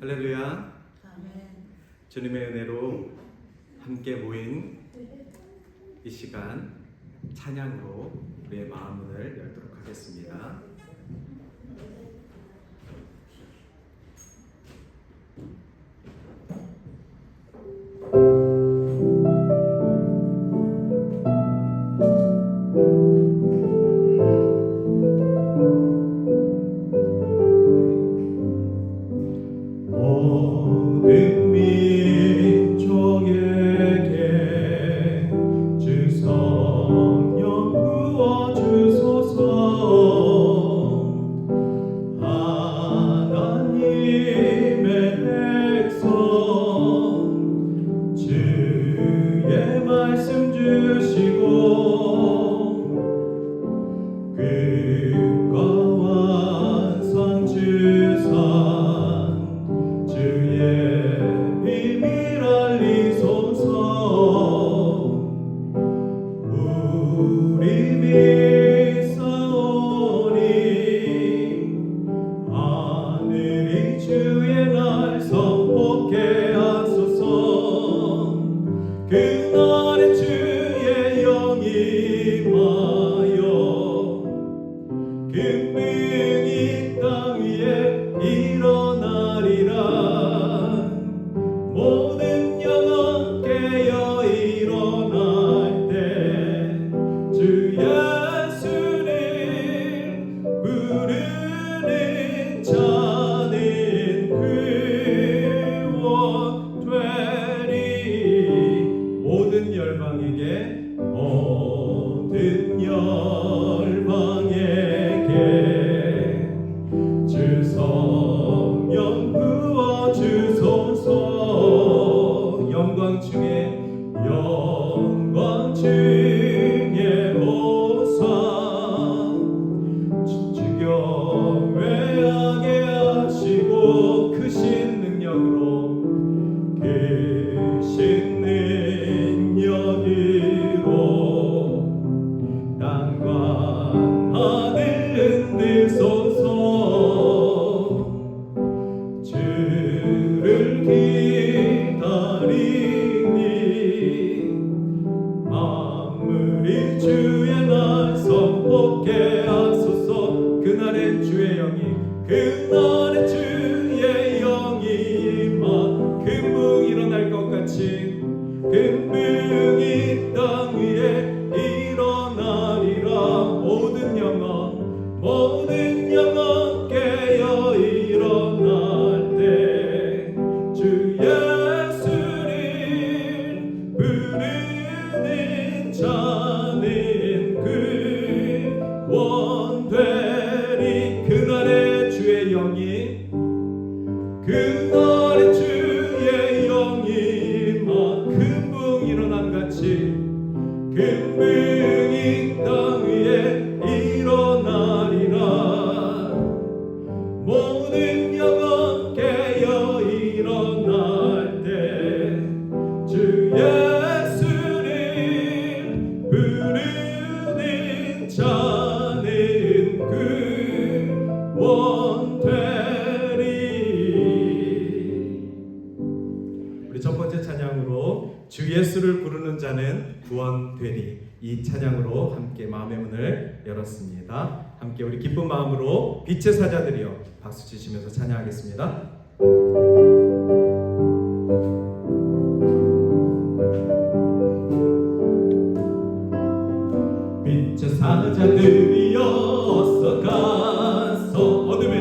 할렐루야. 아멘. 주님의 은혜로 함께 모인 이 시간 찬양으로 우리의 마음을 열도록 하겠습니다. 모든 민족에게 주 성령 부어주소서. 하나님의 백성 주의 말씀 주시고 끝과 완성 주사 주의 비밀 알리소서. 우리 믿사오니 하늘이 주의 날 선포케 하소서. 그날에 주의 영이 임하여 금능이 땅 위에 일어나리라. 모든 영혼 깨어 일어날 때 주 예수를 부르는 자는 구원되리. 모든 열방에게 주 성령 부어주소서. 영광 중에 오사 주교 외하게 하시고 크신 능력으로 땅과 하늘 흔들소서. 주를 기다리니 만물이 주의 날 선포케 하소서. 그날에 주의 영이 임하 금붕이 일어날 것 같이 금붕이 땅 위에 일어나리라. 모든 영혼 깨어 일어날 때 주 예수를 부르는 자는 구원되리. 그날에 주의 영이 임하 금붕 일어난 같이 금붕이 땅 위에 일어나리라. 모든 영혼 깨어 일어날 때 주 예수를 부르는 자는 구원되리. 우리 첫 번째 찬양으로 주 예수를 부르는 자는 구원되리, 이 찬양으로 함께 마음의 문을 열었습니다. 함께 우리 기쁜 마음으로 빛의 사자들이여 박수 치시면서 찬양하겠습니다. 빛의 사자들이여 어서 가서 어둠을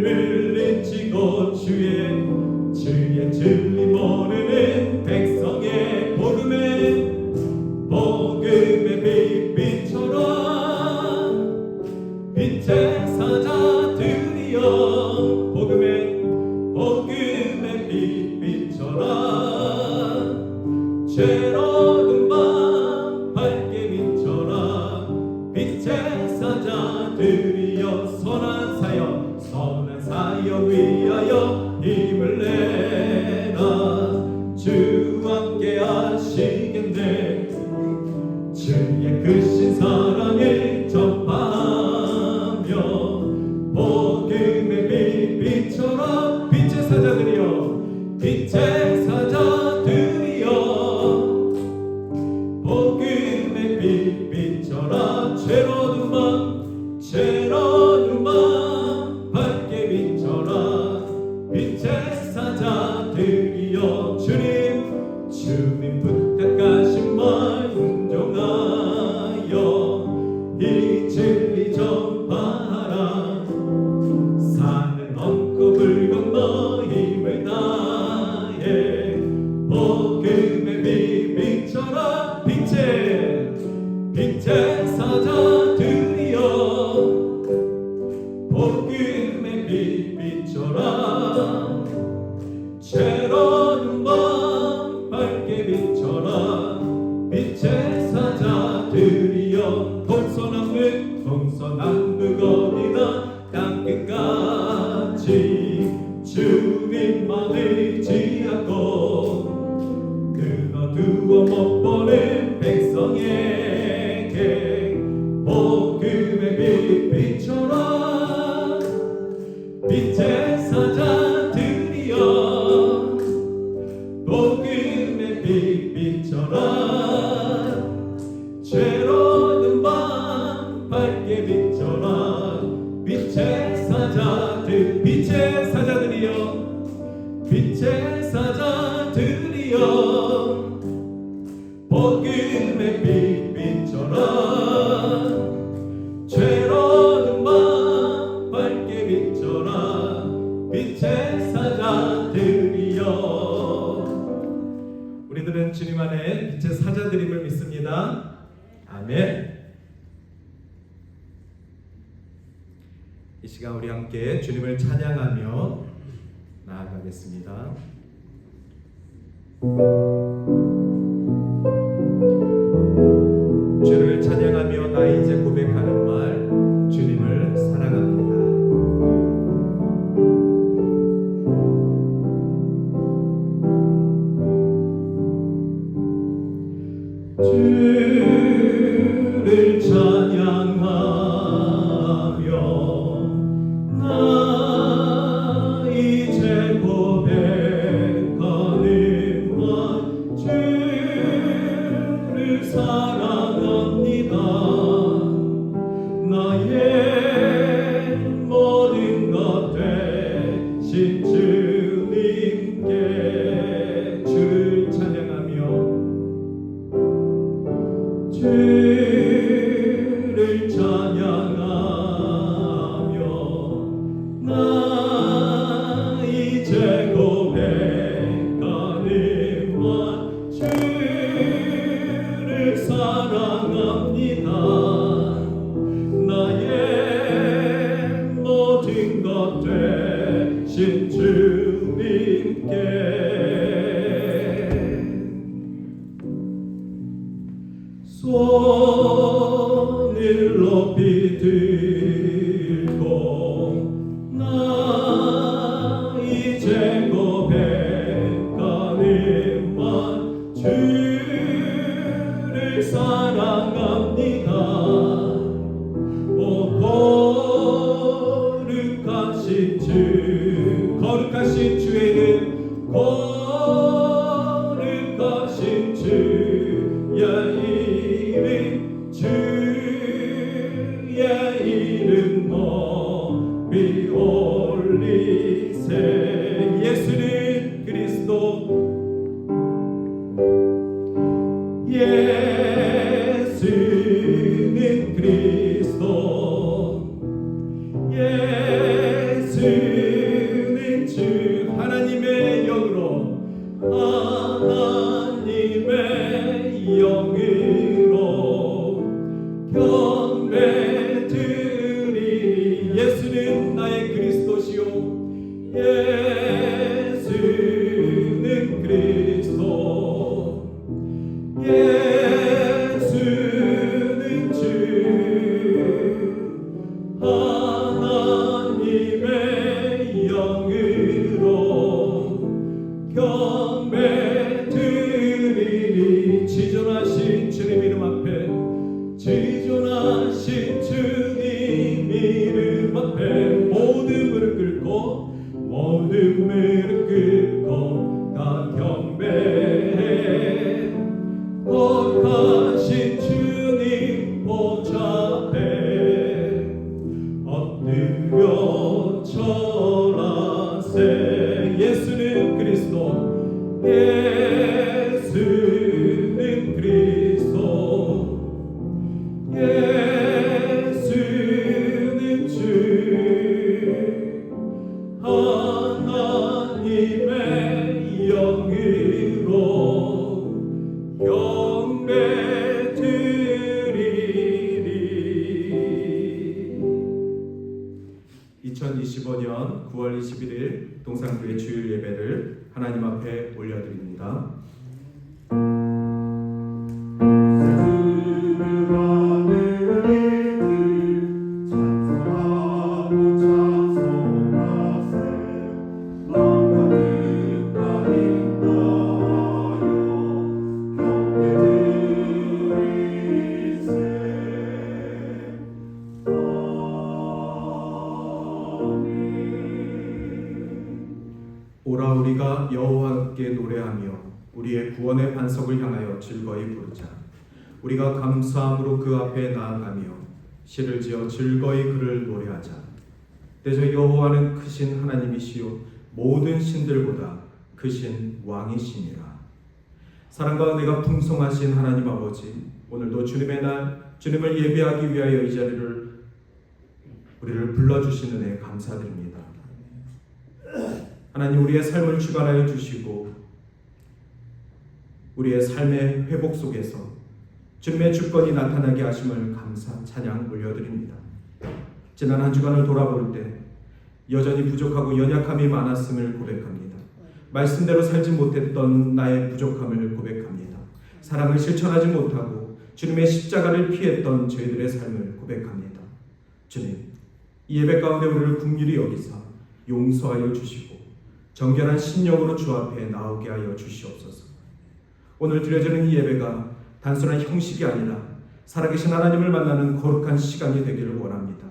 물리치고 주의 진리 모르는 백성의 복음의 빛빛처럼 빛의 사자들이여 복음의 채로운 밤 밝게 비춰라. 빛의 사자들이여 주님 부탁하신 말 순종하여 이 진리 전파하라. 산을 넘고 물 건너 힘을 다해 복음의 빛 비춰라. 빛의 사자들이여 복음의 빛 비춰라. 채로운 밤 밝게 비춰라. 빛의 사자들이여 동서남북 어디나 땅끝까지 주님만 의지하고 끊어두어 못 보는 백성에게 복음의 빛 비춰라. 빛의 사자들이여 복음의 빛 비춰라. 죄로는 밤 밝게 비춰라. 빛의 사자들이여 복음의 빛 비춰라. 죄로는 밤 밝게 비춰라. 빛의 사자들이여. 우리들은 주님 안에 빛의 사자들임을 믿습니다. 아멘. 이 시간 우리 함께 주님을 찬양하며 나아가겠습니다. 주를 찬양하며 나 이제 고백하는 말, 주님을 사랑합니다. 주를 찬양하며 나 이제 고백하는 말, 주를 사랑합니다. 나의 모든 것 되신 주님께 주를 찬양하며 주를 찬양하며 나 이제 고백하는 말, 주를 사랑합니다. 나의 모든 것 되신 주님께 손을 높이 들고 나 이제 고백하는 말, 주를 사랑합니다. 오 거룩하신 주에는 거룩하신 주의 이름, 주의 이름 높이 올리세. 예수는 그리스도, 예수는 그리스도, 예수는 주 하나님의 영으로, 하나님의 영으로 경배드리. 예수는 나의 그리스도, 2025년 9월 21일 동산교회 주일 예배를 하나님 앞에 올려드립니다. 오라 우리가 여호와 함께 노래하며 우리의 구원의 반석을 향하여 즐거이 부르자. 우리가 감사함으로 그 앞에 나아가며 시를 지어 즐거이 그를 노래하자. 대저 여호와는 크신 하나님이시요 모든 신들보다 크신 왕이시니라. 사랑과 은혜가 풍성하신 하나님 아버지, 오늘도 주님의 날 주님을 예배하기 위하여 이 자리를 우리를 불러주신 은혜 감사드립니다. 하나님, 우리의 삶을 주관하여 주시고 우리의 삶의 회복 속에서 주님의 주권이 나타나게 하심을 감사 찬양 올려드립니다. 지난 한 주간을 돌아볼 때 여전히 부족하고 연약함이 많았음을 고백합니다. 말씀대로 살지 못했던 나의 부족함을 고백합니다. 사랑을 실천하지 못하고 주님의 십자가를 피했던 저희들의 삶을 고백합니다. 주님, 이 예배 가운데 우리를 긍휼히 여기사 용서하여 주시고 정결한 심령으로 주 앞에 나오게 하여 주시옵소서. 오늘 드려지는 이 예배가 단순한 형식이 아니라 살아계신 하나님을 만나는 거룩한 시간이 되기를 원합니다.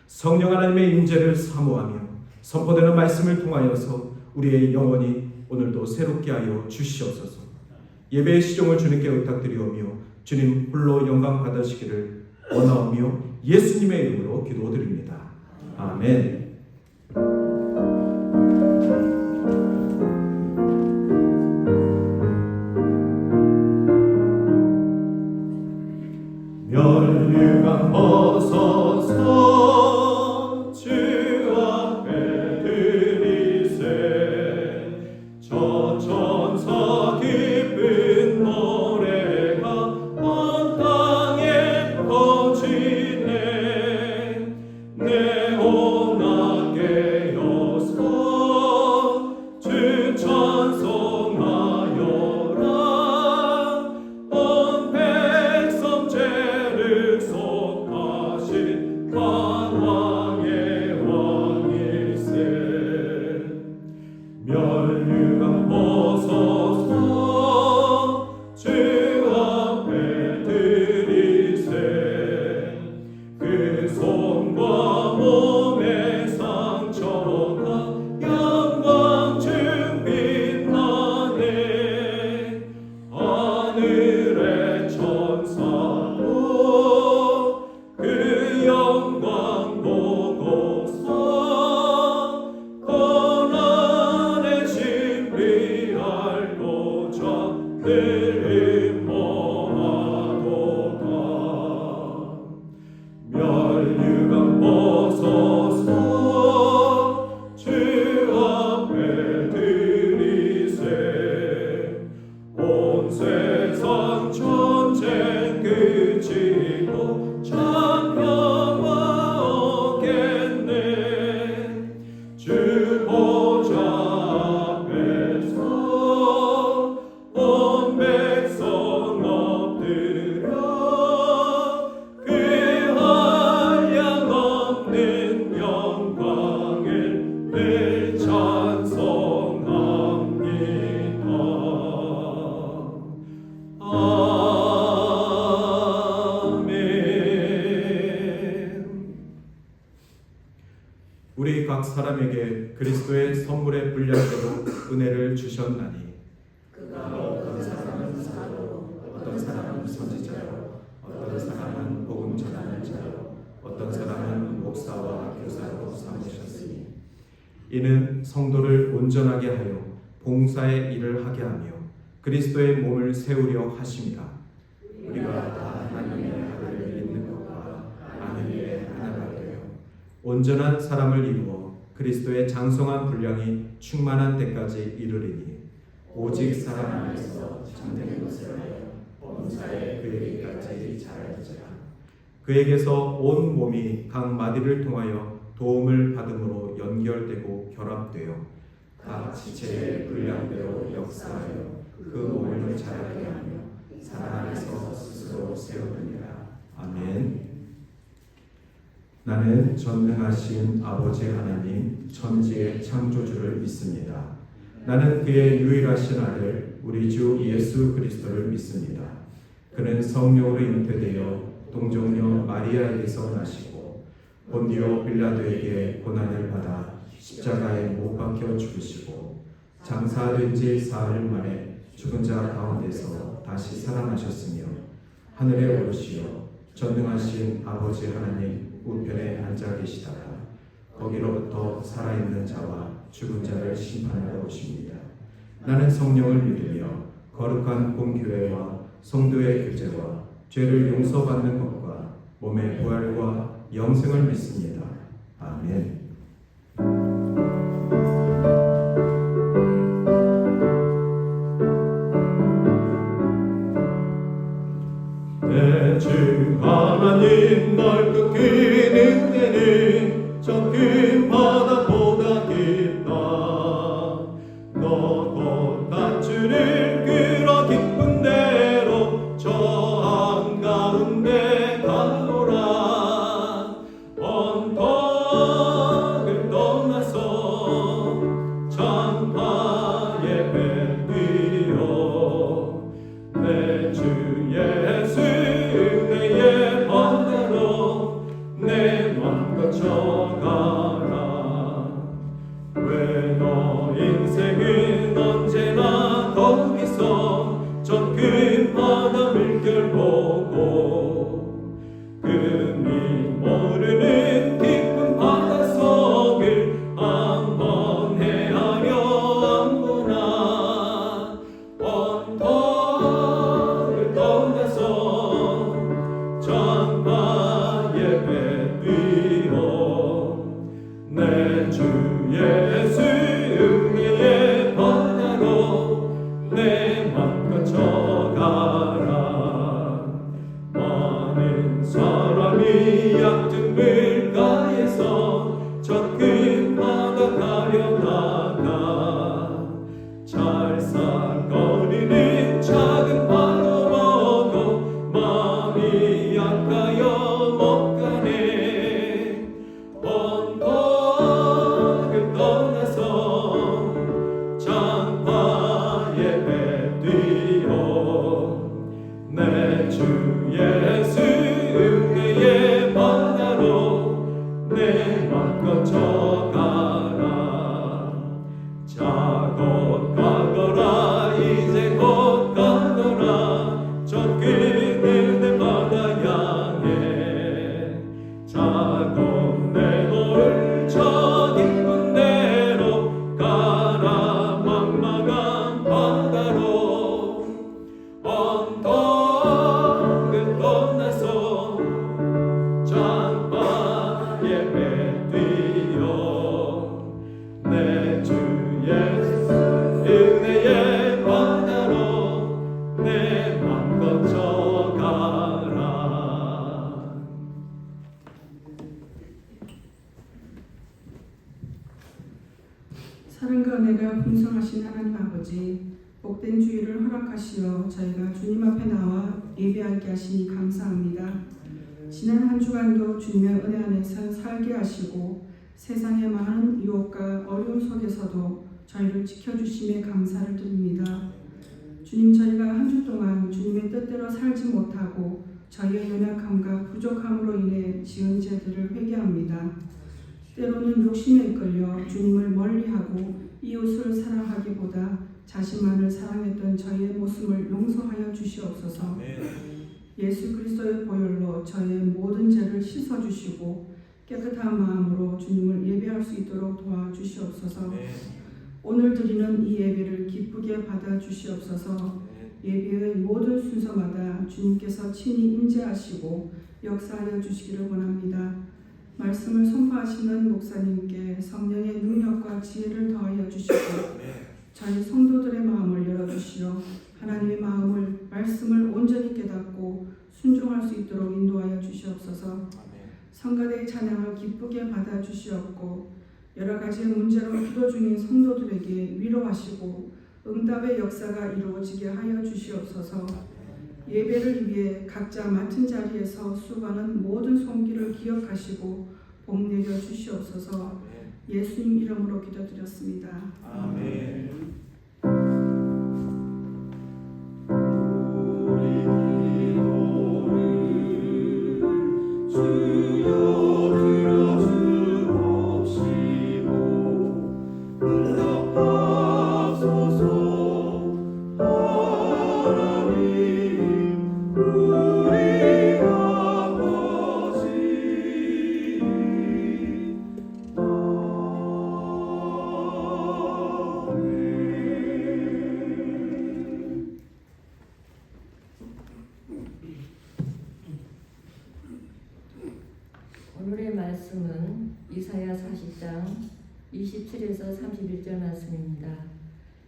성령 하나님의 임재를 사모하며 선포되는 말씀을 통하여서 우리의 영혼이 오늘도 새롭게 하여 주시옵소서. 예배의 시종을 주님께 부탁드리오며 주님 홀로 영광 받으시기를 원하오며 예수님의 이름으로 기도드립니다. 아멘. 멸류관 벗어서 주 앞에 드리세. 저 천사 기쁜 노래가 온 땅에 퍼지네. 내 온하게 여서 주 찬송하여라. 온 백성 죄를 속하신 만왕의 왕일세. 멸류관 벗어서 주 앞에 드리세. 그 손과 몸의 상처가 영광 중 빛나네. 하늘의 천사도 그 영광 보고서 고난의 신비알고자 늘 임모하도다. 멸류관 벗어서 주 앞에 드리세. 온 세상 전쟁 그치고 참 평화 오겠네. 주 보좌 앞에서 온 백성 엎드려 그 한량없는 영광을 늘 찬송합니다. 아멘. 우리 각 사람에게 그리스도의 선물의 분량대로 은혜를 주셨나니 어떤 사람은 사도, 어떤 사람은 선지자요, 어떤 사람은 복음 전하는 자요, 어떤 사람은 목사와 교사로 삼으셨으니 이는 성도를 온전하게 하여 봉사의 일을 하게 하며 그리스도의 몸을 세우려 하심이라. 우리가 다 하나님의 아들을 믿는 것과 아는 일에 하나가 되어 온전한 사람을 이루어 그리스도의 장성한 분량이 충만한 때까지 이르리니 오직 사람 안에서 참된 것을 하여 범사에 그에게까지 자라리라. 그에게서 온 몸이 각 마디를 통하여 도움을 받음으로 연결되고 결합되어 각 지체의 분량대로 역사하여 그 몸을 자라게 하며 사랑 안에서 스스로 세우느니라. 아멘. 나는 전능하신 아버지 하나님 천지의 창조주를 믿습니다. 나는 그의 유일하신 아들 우리 주 예수 그리스도를 믿습니다. 그는 성령으로 잉태되어 동정녀 마리아에게서 나시고 본디오 빌라도에게 고난을 받아 십자가에 못 박혀 죽으시고 장사된 지 사흘 만에 죽은 자 가운데서 다시 살아나셨으며 하늘에 오르시어 전능하신 아버지 하나님 우편에 앉아 계시다가 거기로부터 살아있는 자와 죽은 자를 심판하러 오십니다. 나는 성령을 믿으며 거룩한 공교회와 성도의 교제와 죄를 용서받는 것과 몸의 부활과 영생을 믿습니다. 아멘. 내 주 하나님 넓게 은혜는 저 큰 바다보다 깊다. 너 곧 밧줄을 끌어 깊은 대로 저 한가운데 가노라. 언덕을 떠나서 장파의 배 뛰어 내 주 예수 은혜의 바다로 내 맘 거쳐가라. 왜 너 인생은 언제나 거기서 저 큰 바다 물결 보고 금이 모르는 깊은 바닷속을 한번 헤아려 안보나. 언덕을 떠나서 장파의 배 뛰어 내 주 예수 은혜의 바다로 내 맘 거쳐가라. 많은 사람이 얕은 물가에서 저 큰 바다 가려다가 찰싹거리는 작은 바로 보고 마음이 약하여 못 가네. 언덕을 떠나서 장파의 배 뛰어 내 주 예수 은혜의 바다로 내 맘 거쳐가라. 자 곧 가거라 이제 곧 가거라 저 그늘의 바다 향해. 자 곧 내놓을 저 깊은 데로 가라 막막한 바다로. 언덕을 떠나서 장파의 배 뛰어 내 주 예수 은혜의 바다로 내 맘 거쳐가라. 사랑과 은혜가 풍성하신 하나님 아버지, 복된 주일을 허락하시어 저희가 주님 앞에 나와 예배하게 하시니 감사합니다. 지난 한 주간도 주님의 은혜 안에서 살게 하시고 세상의 많은 유혹과 어려움 속에서도 저희를 지켜주심에 감사를 드립니다. 주님, 저희가 한 주 동안 주님의 뜻대로 살지 못하고 저희의 연약함과 부족함으로 인해 지은 죄들을 회개합니다. 때로는 욕심에 이끌려 주님을 멀리하고 이웃을 사랑하기보다 자신만을 사랑했던 저희의 모습을 용서하여 주시옵소서. 예수 그리스도의 보혈로 저희의 모든 죄를 씻어주시고 깨끗한 마음으로 주님을 예배할 수 있도록 도와주시옵소서. 오늘 드리는 이 예배를 기쁘게 받아주시옵소서. 예배의 모든 순서마다 주님께서 친히 임재하시고 역사하여 주시기를 원합니다. 말씀을 선포하시는 목사님께 성령의 능력과 지혜를 더하여 주시고 저희 성도들의 마음을 열어주시어 하나님의 말씀을 온전히 깨닫고 순종할 수 있도록 인도하여 주시옵소서. 성가대의 찬양을 기쁘게 받아주시었고 여러 가지 문제로 기도 중인 성도들에게 위로하시고 응답의 역사가 이루어지게 하여 주시옵소서. 예배를 위해 각자 맡은 자리에서 수고하는 모든 손길을 기억하시고 복 내려 주시옵소서. 예수님 이름으로 기도드렸습니다. 아멘. 오늘의 말씀은 이사야 40장 27에서 31절 말씀입니다.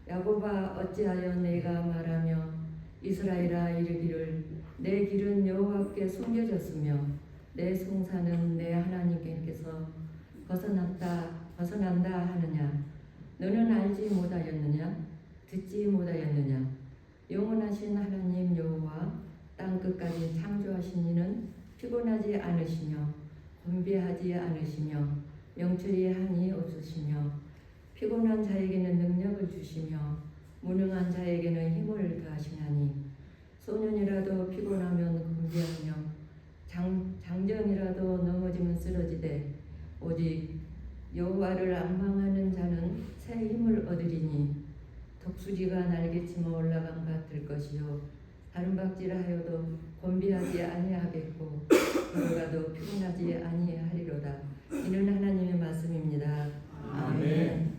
야곱아 어찌하여 내가 말하며 이스라엘아 이르기를 내 길은 여호와께 숨겨졌으며 내 송사는 내 하나님께서 벗어난다 하느냐. 너는 알지 못하였느냐 듣지 못하였느냐. 영원하신 하나님 여호와 땅 끝까지 창조하신 이는 피곤하지 않으시며 곤비하지 않으시며 명철이 한이 없으시며 피곤한 자에게는 능력을 주시며 무능한 자에게는 힘을 더하시나니 소년이라도 피곤하면 곤비하며 장정이라도 넘어지면 쓰러지되 오직 여호와를 안망하는 자는 새 힘을 얻으리니 독수리가 날개치며 올라간 같을 것이요 다른 박질하여도 곤비하지 아니하겠고 걸어가도 피곤하지 아니하리로다. 이는 하나님의 말씀입니다. 아멘.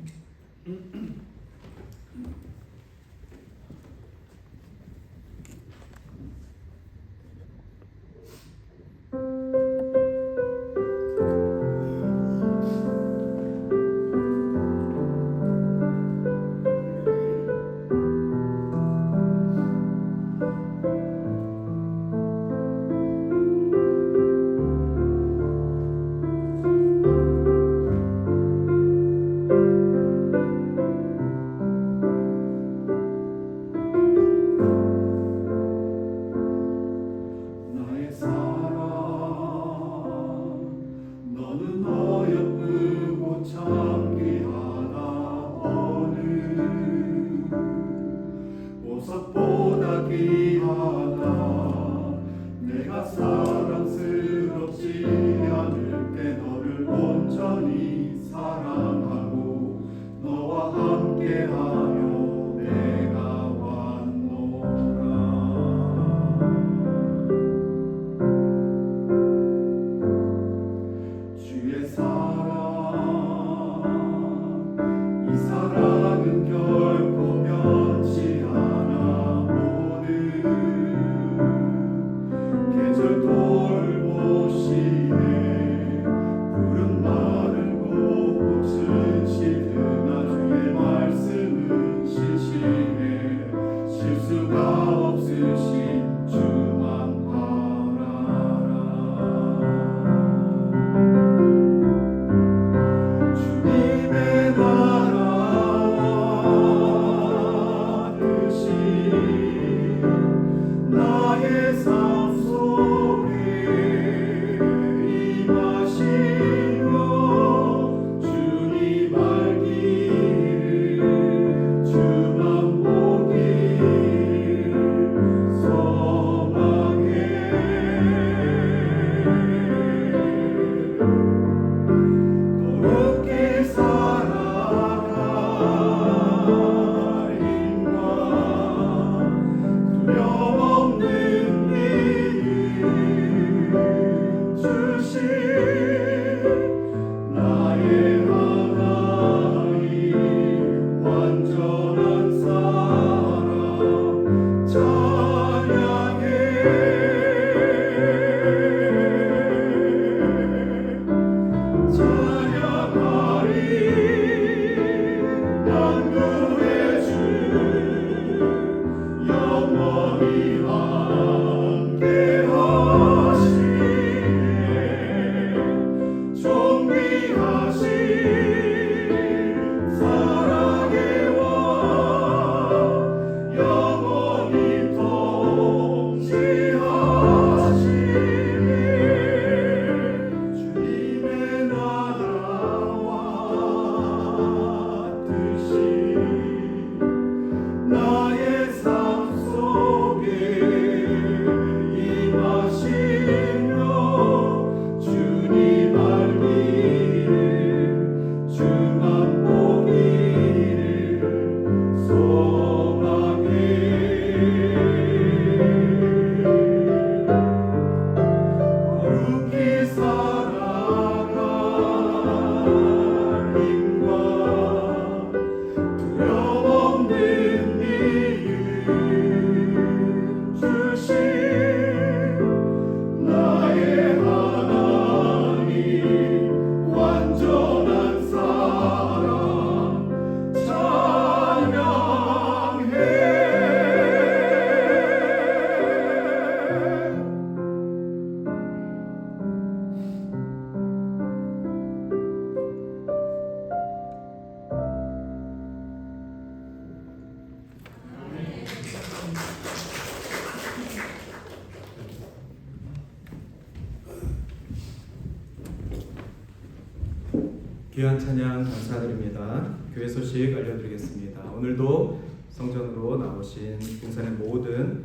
귀한 찬양 감사드립니다. 교회 소식 알려드리겠습니다. 오늘도 성전으로 나오신 봉산의 모든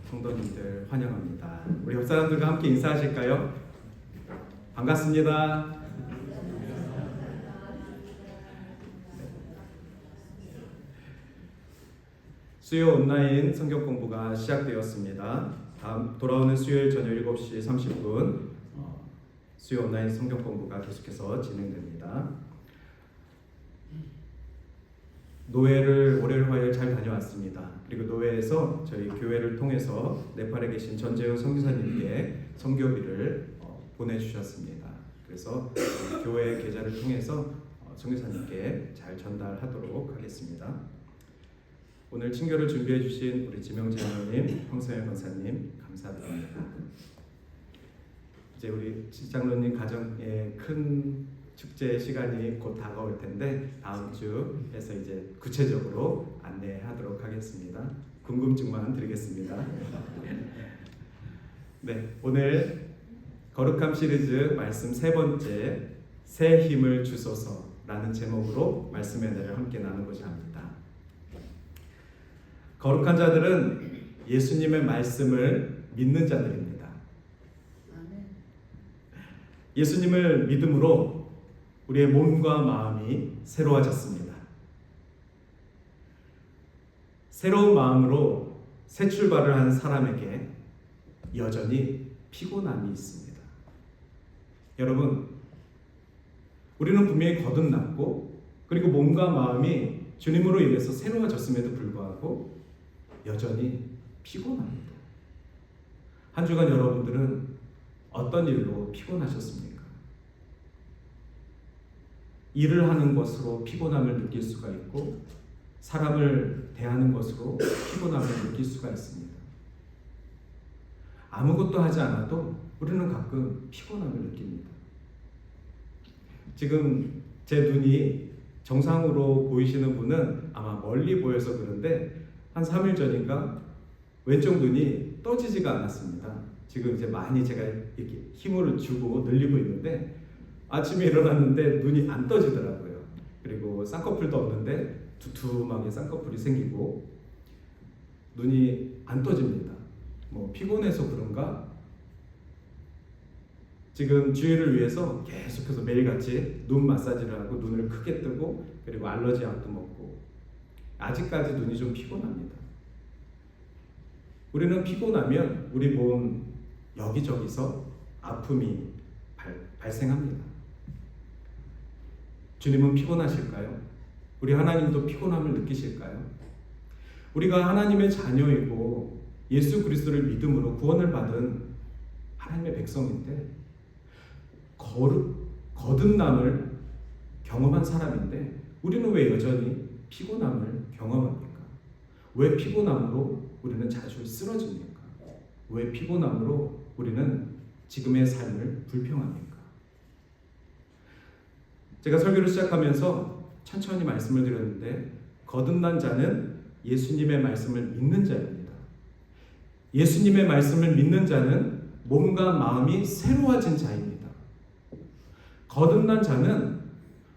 성도님들 환영합니다. 우리 옆 사람들과 함께 인사하실까요? 반갑습니다. 수요 온라인 성경 공부가 시작되었습니다. 다음 돌아오는 수요일 저녁 7시 30분 수요 온라인 성경 공부가 계속해서 진행됩니다. 노회를 월요일 화요일 잘 다녀왔습니다. 그리고 노회에서 저희 교회를 통해서 네팔에 계신 전재훈 선교사님께 선교비를 보내주셨습니다. 그래서 교회 계좌를 통해서 선교사님께 잘 전달하도록 하겠습니다. 오늘 친교를 준비해 주신 우리 지명재 장로님, 황성현 권사님 감사드립니다. 이제 우리 장로님 가정의 큰 축제 시간이 곧 다가올 텐데 다음 주에서 이제 구체적으로 안내하도록 하겠습니다. 궁금증만 드리겠습니다. 네, 오늘 거룩함 시리즈 말씀 세 번째, 새 힘을 주소서라는 제목으로 말씀의 은혜를 함께 나누고자 합니다. 거룩한 자들은 예수님의 말씀을 믿는 자들입니다. 예수님을 믿음으로 우리의 몸과 마음이 새로워졌습니다. 새로운 마음으로 새 출발을 한 사람에게 여전히 피곤함이 있습니다. 여러분, 우리는 분명히 거듭났고 그리고 몸과 마음이 주님으로 인해서 새로워졌음에도 불구하고 여전히 피곤합니다. 한 주간 여러분들은 어떤 일로 피곤하셨습니까? 일을 하는 것으로 피곤함을 느낄 수가 있고 사람을 대하는 것으로 피곤함을 느낄 수가 있습니다. 아무것도 하지 않아도 우리는 가끔 피곤함을 느낍니다. 지금 제 눈이 정상으로 보이시는 분은 아마 멀리 보여서 그런데 한 3일 전인가 왼쪽 눈이 떠지지가 않았습니다. 지금 이제 많이 제가 이렇게 힘을 주고 늘리고 있는데 아침에 일어났는데 눈이 안 떠지더라고요. 그리고 쌍꺼풀도 없는데 두툼하게 쌍꺼풀이 생기고 눈이 안 떠집니다. 뭐 피곤해서 그런가? 지금 주의를 위해서 계속해서 매일같이 눈 마사지를 하고 눈을 크게 뜨고 그리고 알러지 약도 먹고 아직까지 눈이 좀 피곤합니다. 우리는 피곤하면 우리 몸 여기저기서 아픔이 발생합니다. 주님은 피곤하실까요? 우리 하나님도 피곤함을 느끼실까요? 우리가 하나님의 자녀이고 예수 그리스도를 믿음으로 구원을 받은 하나님의 백성인데 거듭남을 경험한 사람인데 우리는 왜 여전히 피곤함을 경험합니까? 왜 피곤함으로 우리는 자주 쓰러집니까? 왜 피곤함으로 우리는 지금의 삶을 불평합니까? 제가 설교를 시작하면서 천천히 말씀을 드렸는데 거듭난 자는 예수님의 말씀을 믿는 자입니다. 예수님의 말씀을 믿는 자는 몸과 마음이 새로워진 자입니다. 거듭난 자는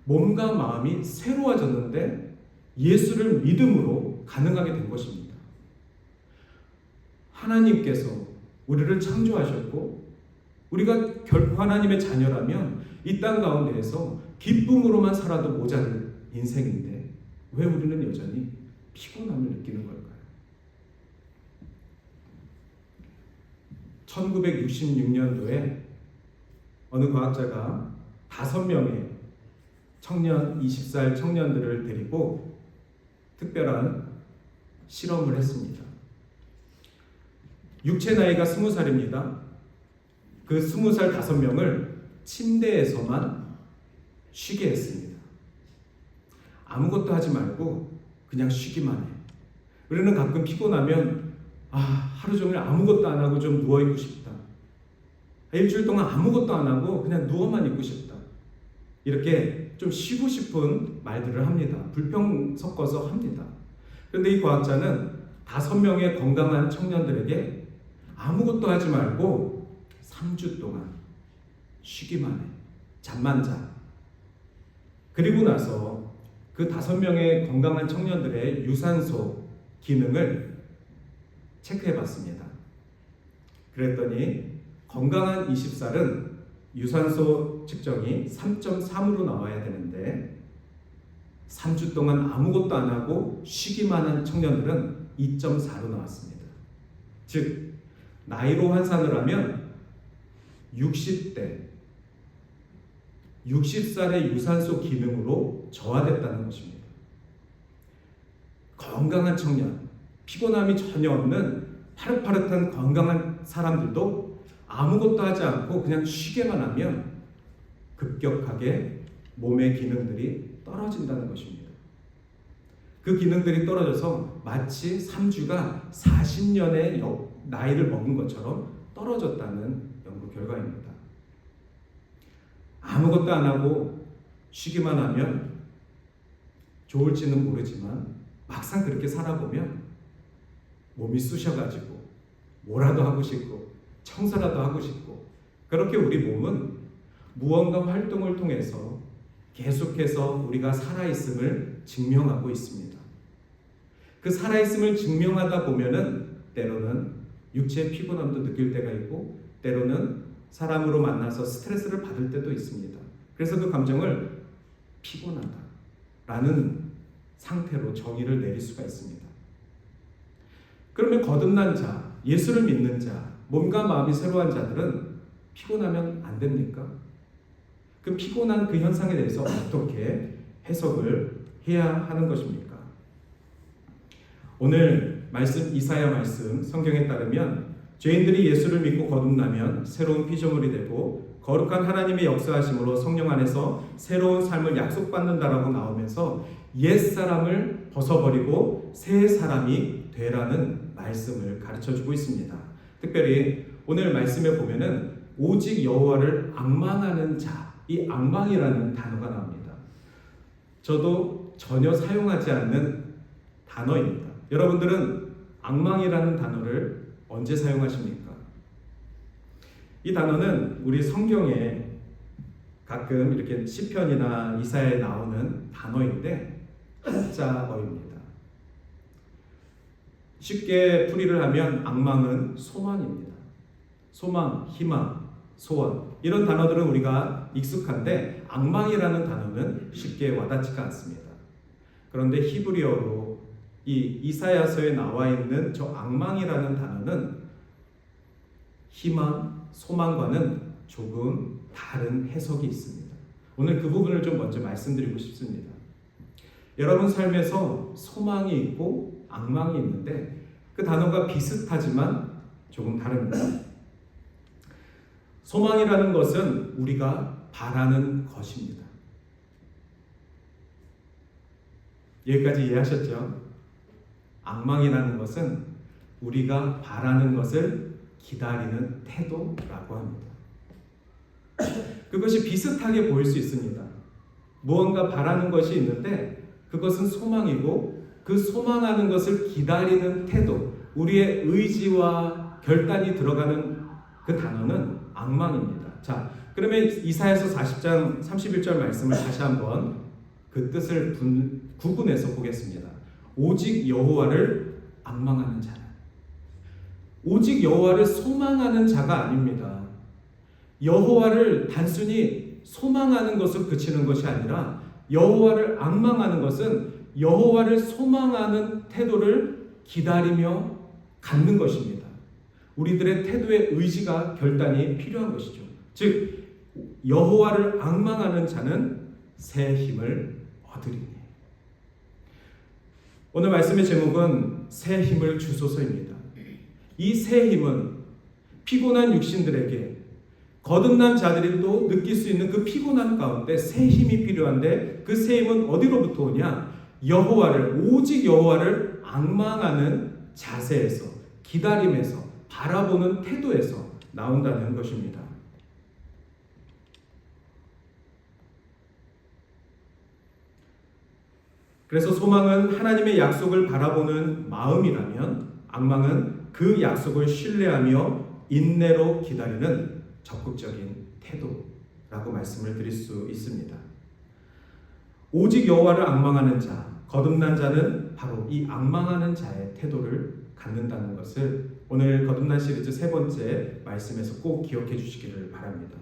몸과 마음이 새로워졌는데 예수를 믿음으로 가능하게 된 것입니다. 하나님께서 우리를 창조하셨고 우리가 결코 하나님의 자녀라면 이 땅 가운데에서 기쁨으로만 살아도 모자랄 인생인데 왜 우리는 여전히 피곤함을 느끼는 걸까요? 1966년도에 어느 과학자가 5명의 청년 20살 청년들을 데리고 특별한 실험을 했습니다. 육체 나이가 20살입니다. 그 20살 5명을 침대에서만 쉬게 했습니다. 아무것도 하지 말고 그냥 쉬기만 해. 우리는 가끔 피곤하면 하루 종일 아무것도 안 하고 좀 누워있고 싶다. 일주일 동안 아무것도 안 하고 그냥 누워만 있고 싶다. 이렇게 좀 쉬고 싶은 말들을 합니다. 불평 섞어서 합니다. 그런데 이 과학자는 5명의 건강한 청년들에게 아무것도 하지 말고 3주 동안 쉬기만 해. 잠만 자. 그리고 나서 그 5명의 건강한 청년들의 유산소 기능을 체크해 봤습니다. 그랬더니 건강한 20살은 유산소 측정이 3.3으로 나와야 되는데 3주 동안 아무것도 안 하고 쉬기만 한 청년들은 2.4로 나왔습니다. 즉 나이로 환산을 하면 60살의 유산소 기능으로 저하됐다는 것입니다. 건강한 청년, 피곤함이 전혀 없는 파릇파릇한 건강한 사람들도 아무것도 하지 않고 그냥 쉬게만 하면 급격하게 몸의 기능들이 떨어진다는 것입니다. 그 기능들이 떨어져서 마치 3주가 40년의 나이를 먹은 것처럼 떨어졌다는 연구 결과입니다. 아무것도 안 하고 쉬기만 하면 좋을지는 모르지만 막상 그렇게 살아보면 몸이 쑤셔가지고 뭐라도 하고 싶고 청소라도 하고 싶고 그렇게 우리 몸은 무언가 활동을 통해서 계속해서 우리가 살아있음을 증명하고 있습니다. 그 살아있음을 증명하다 보면은 때로는 육체의 피곤함도 느낄 때가 있고 때로는 사람으로 만나서 스트레스를 받을 때도 있습니다. 그래서 그 감정을 피곤하다라는 상태로 정의를 내릴 수가 있습니다. 그러면 거듭난 자, 예수를 믿는 자, 몸과 마음이 새로운 자들은 피곤하면 안 됩니까? 그 피곤한 그 현상에 대해서 어떻게 해석을 해야 하는 것입니까? 오늘 말씀 이사야 말씀 성경에 따르면 죄인들이 예수를 믿고 거듭나면 새로운 피조물이 되고 거룩한 하나님의 역사하심으로 성령 안에서 새로운 삶을 약속받는다라고 나오면서 옛사람을 벗어버리고 새 사람이 되라는 말씀을 가르쳐주고 있습니다. 특별히 오늘 말씀에 보면은 오직 여호와를 앙망하는 자, 이 앙망이라는 단어가 나옵니다. 저도 전혀 사용하지 않는 단어입니다. 여러분들은 앙망이라는 단어를 언제 사용하십니까? 이 단어는 우리 성경에 가끔 이렇게 시편이나 이사야에 나오는 단어인데 한자어입니다. 쉽게 풀이를 하면 앙망은 소망입니다. 소망, 희망, 소원 이런 단어들은 우리가 익숙한데 앙망이라는 단어는 쉽게 와닿지가 않습니다. 그런데 히브리어로 이 이사야서에 나와 있는 저 앙망이라는 단어는 희망, 소망과는 조금 다른 해석이 있습니다. 오늘 그 부분을 좀 먼저 말씀드리고 싶습니다. 여러분 삶에서 소망이 있고 앙망이 있는데 그 단어가 비슷하지만 조금 다릅니다. 소망이라는 것은 우리가 바라는 것입니다. 여기까지 이해하셨죠? 앙망이라는 것은 우리가 바라는 것을 기다리는 태도라고 합니다. 그것이 비슷하게 보일 수 있습니다. 무언가 바라는 것이 있는데 그것은 소망이고 그 소망하는 것을 기다리는 태도, 우리의 의지와 결단이 들어가는 그 단어는 앙망입니다. 자, 그러면 이사야서 40장 31절 말씀을 다시 한번 그 뜻을 구분해서 보겠습니다. 오직 여호와를 앙망하는 자는 오직 여호와를 소망하는 자가 아닙니다. 여호와를 단순히 소망하는 것을 그치는 것이 아니라 여호와를 앙망하는 것은 여호와를 소망하는 태도를 기다리며 갖는 것입니다. 우리들의 태도의 의지가 결단이 필요한 것이죠. 즉 여호와를 앙망하는 자는 새 힘을 얻으리니. 오늘 말씀의 제목은 새 힘을 주소서입니다. 이 새 힘은 피곤한 육신들에게 거듭난 자들이 또 느낄 수 있는 그 피곤함 가운데 새 힘이 필요한데 그 새 힘은 어디로부터 오냐? 여호와를 오직 여호와를 앙망하는 자세에서 기다림에서 바라보는 태도에서 나온다는 것입니다. 그래서 소망은 하나님의 약속을 바라보는 마음이라면 앙망은 그 약속을 신뢰하며 인내로 기다리는 적극적인 태도라고 말씀을 드릴 수 있습니다. 오직 여호와를 앙망하는 자, 거듭난 자는 바로 이 앙망하는 자의 태도를 갖는다는 것을 오늘 거듭난 시리즈 세 번째 말씀에서 꼭 기억해 주시기를 바랍니다.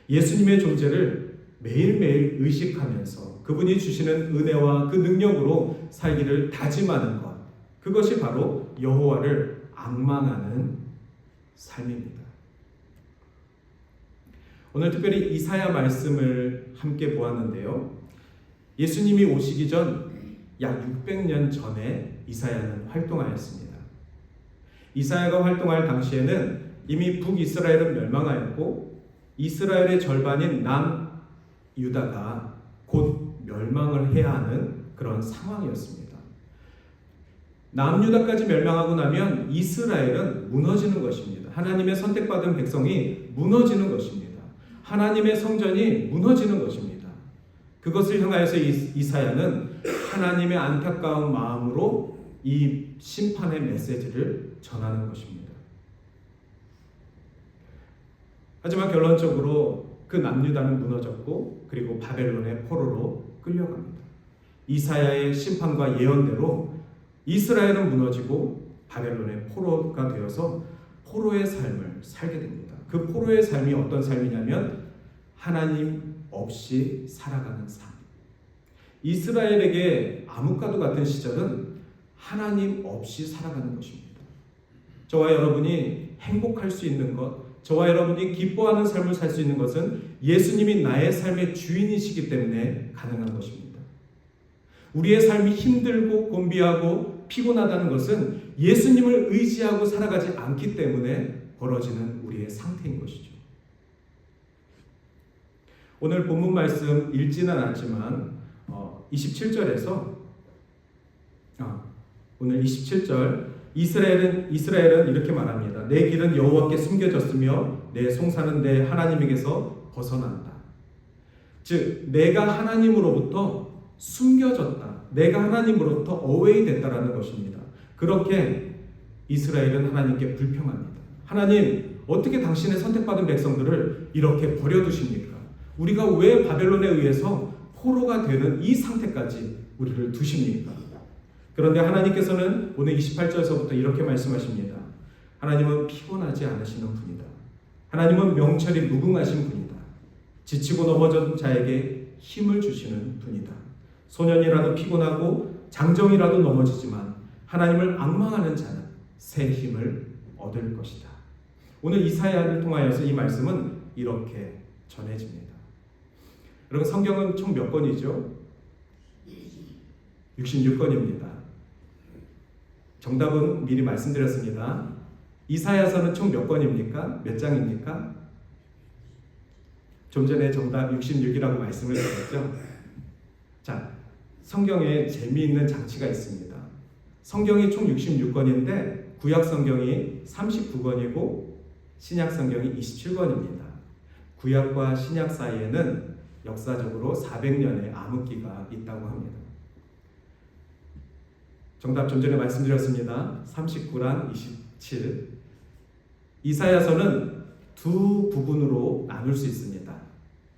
예수님의 존재를 매일매일 의식하면서 그분이 주시는 은혜와 그 능력으로 살기를 다짐하는 것, 그것이 바로 여호와를 앙망하는 삶입니다. 오늘 특별히 이사야 말씀을 함께 보았는데요. 예수님이 오시기 전 약 600년 전에 이사야는 활동하였습니다. 이사야가 활동할 당시에는 이미 북이스라엘은 멸망하였고 이스라엘의 절반인 남유다가 곧 멸망을 해야 하는 그런 상황이었습니다. 남유다까지 멸망하고 나면 이스라엘은 무너지는 것입니다. 하나님의 선택받은 백성이 무너지는 것입니다. 하나님의 성전이 무너지는 것입니다. 그것을 향하여서 이사야는 하나님의 안타까운 마음으로 이 심판의 메시지를 전하는 것입니다. 하지만 결론적으로 그 남유다는 무너졌고 그리고 바벨론의 포로로 끌려갑니다. 이사야의 심판과 예언대로 이스라엘은 무너지고 바벨론의 포로가 되어서 포로의 삶을 살게 됩니다. 그 포로의 삶이 어떤 삶이냐면 하나님 없이 살아가는 삶. 이스라엘에게 암흑과도 같은 시절은 하나님 없이 살아가는 것입니다. 저와 여러분이 행복할 수 있는 것, 저와 여러분이 기뻐하는 삶을 살 수 있는 것은 예수님이 나의 삶의 주인이시기 때문에 가능한 것입니다. 우리의 삶이 힘들고 곤비하고 피곤하다는 것은 예수님을 의지하고 살아가지 않기 때문에 벌어지는 우리의 상태인 것이죠. 오늘 본문 말씀 읽지는 않지만 27절에서 오늘 27절 이스라엘은 이렇게 말합니다. 내 길은 여호와께 숨겨졌으며 내 송사는 내 하나님에게서 벗어난다. 즉 내가 하나님으로부터 숨겨졌다. 내가 하나님으로부터 어웨이 됐다라는 것입니다. 그렇게 이스라엘은 하나님께 불평합니다. 하나님, 어떻게 당신의 선택받은 백성들을 이렇게 버려두십니까? 우리가 왜 바벨론에 의해서 포로가 되는 이 상태까지 우리를 두십니까? 그런데 하나님께서는 오늘 28절에서부터 이렇게 말씀하십니다. 하나님은 피곤하지 않으시는 분이다. 하나님은 명철이 무궁하신 분이다. 지치고 넘어진 자에게 힘을 주시는 분이다. 소년이라도 피곤하고 장정이라도 넘어지지만 하나님을 앙망하는 자는 새 힘을 얻을 것이다. 오늘 이사야를 통하여서 이 말씀은 이렇게 전해집니다. 여러분, 성경은 총 몇 권이죠? 66권입니다. 정답은 미리 말씀드렸습니다. 이사야서는 총 몇 권입니까? 몇 장입니까? 좀 전에 정답 66이라고 말씀을 드렸죠. 자, 성경에 재미있는 장치가 있습니다. 성경이 총 66권인데 구약 성경이 39권이고 신약 성경이 27권입니다. 구약과 신약 사이에는 역사적으로 400년의 암흑기가 있다고 합니다. 정답 좀 전에 말씀드렸습니다. 39랑 27. 이사야서는 두 부분으로 나눌 수 있습니다.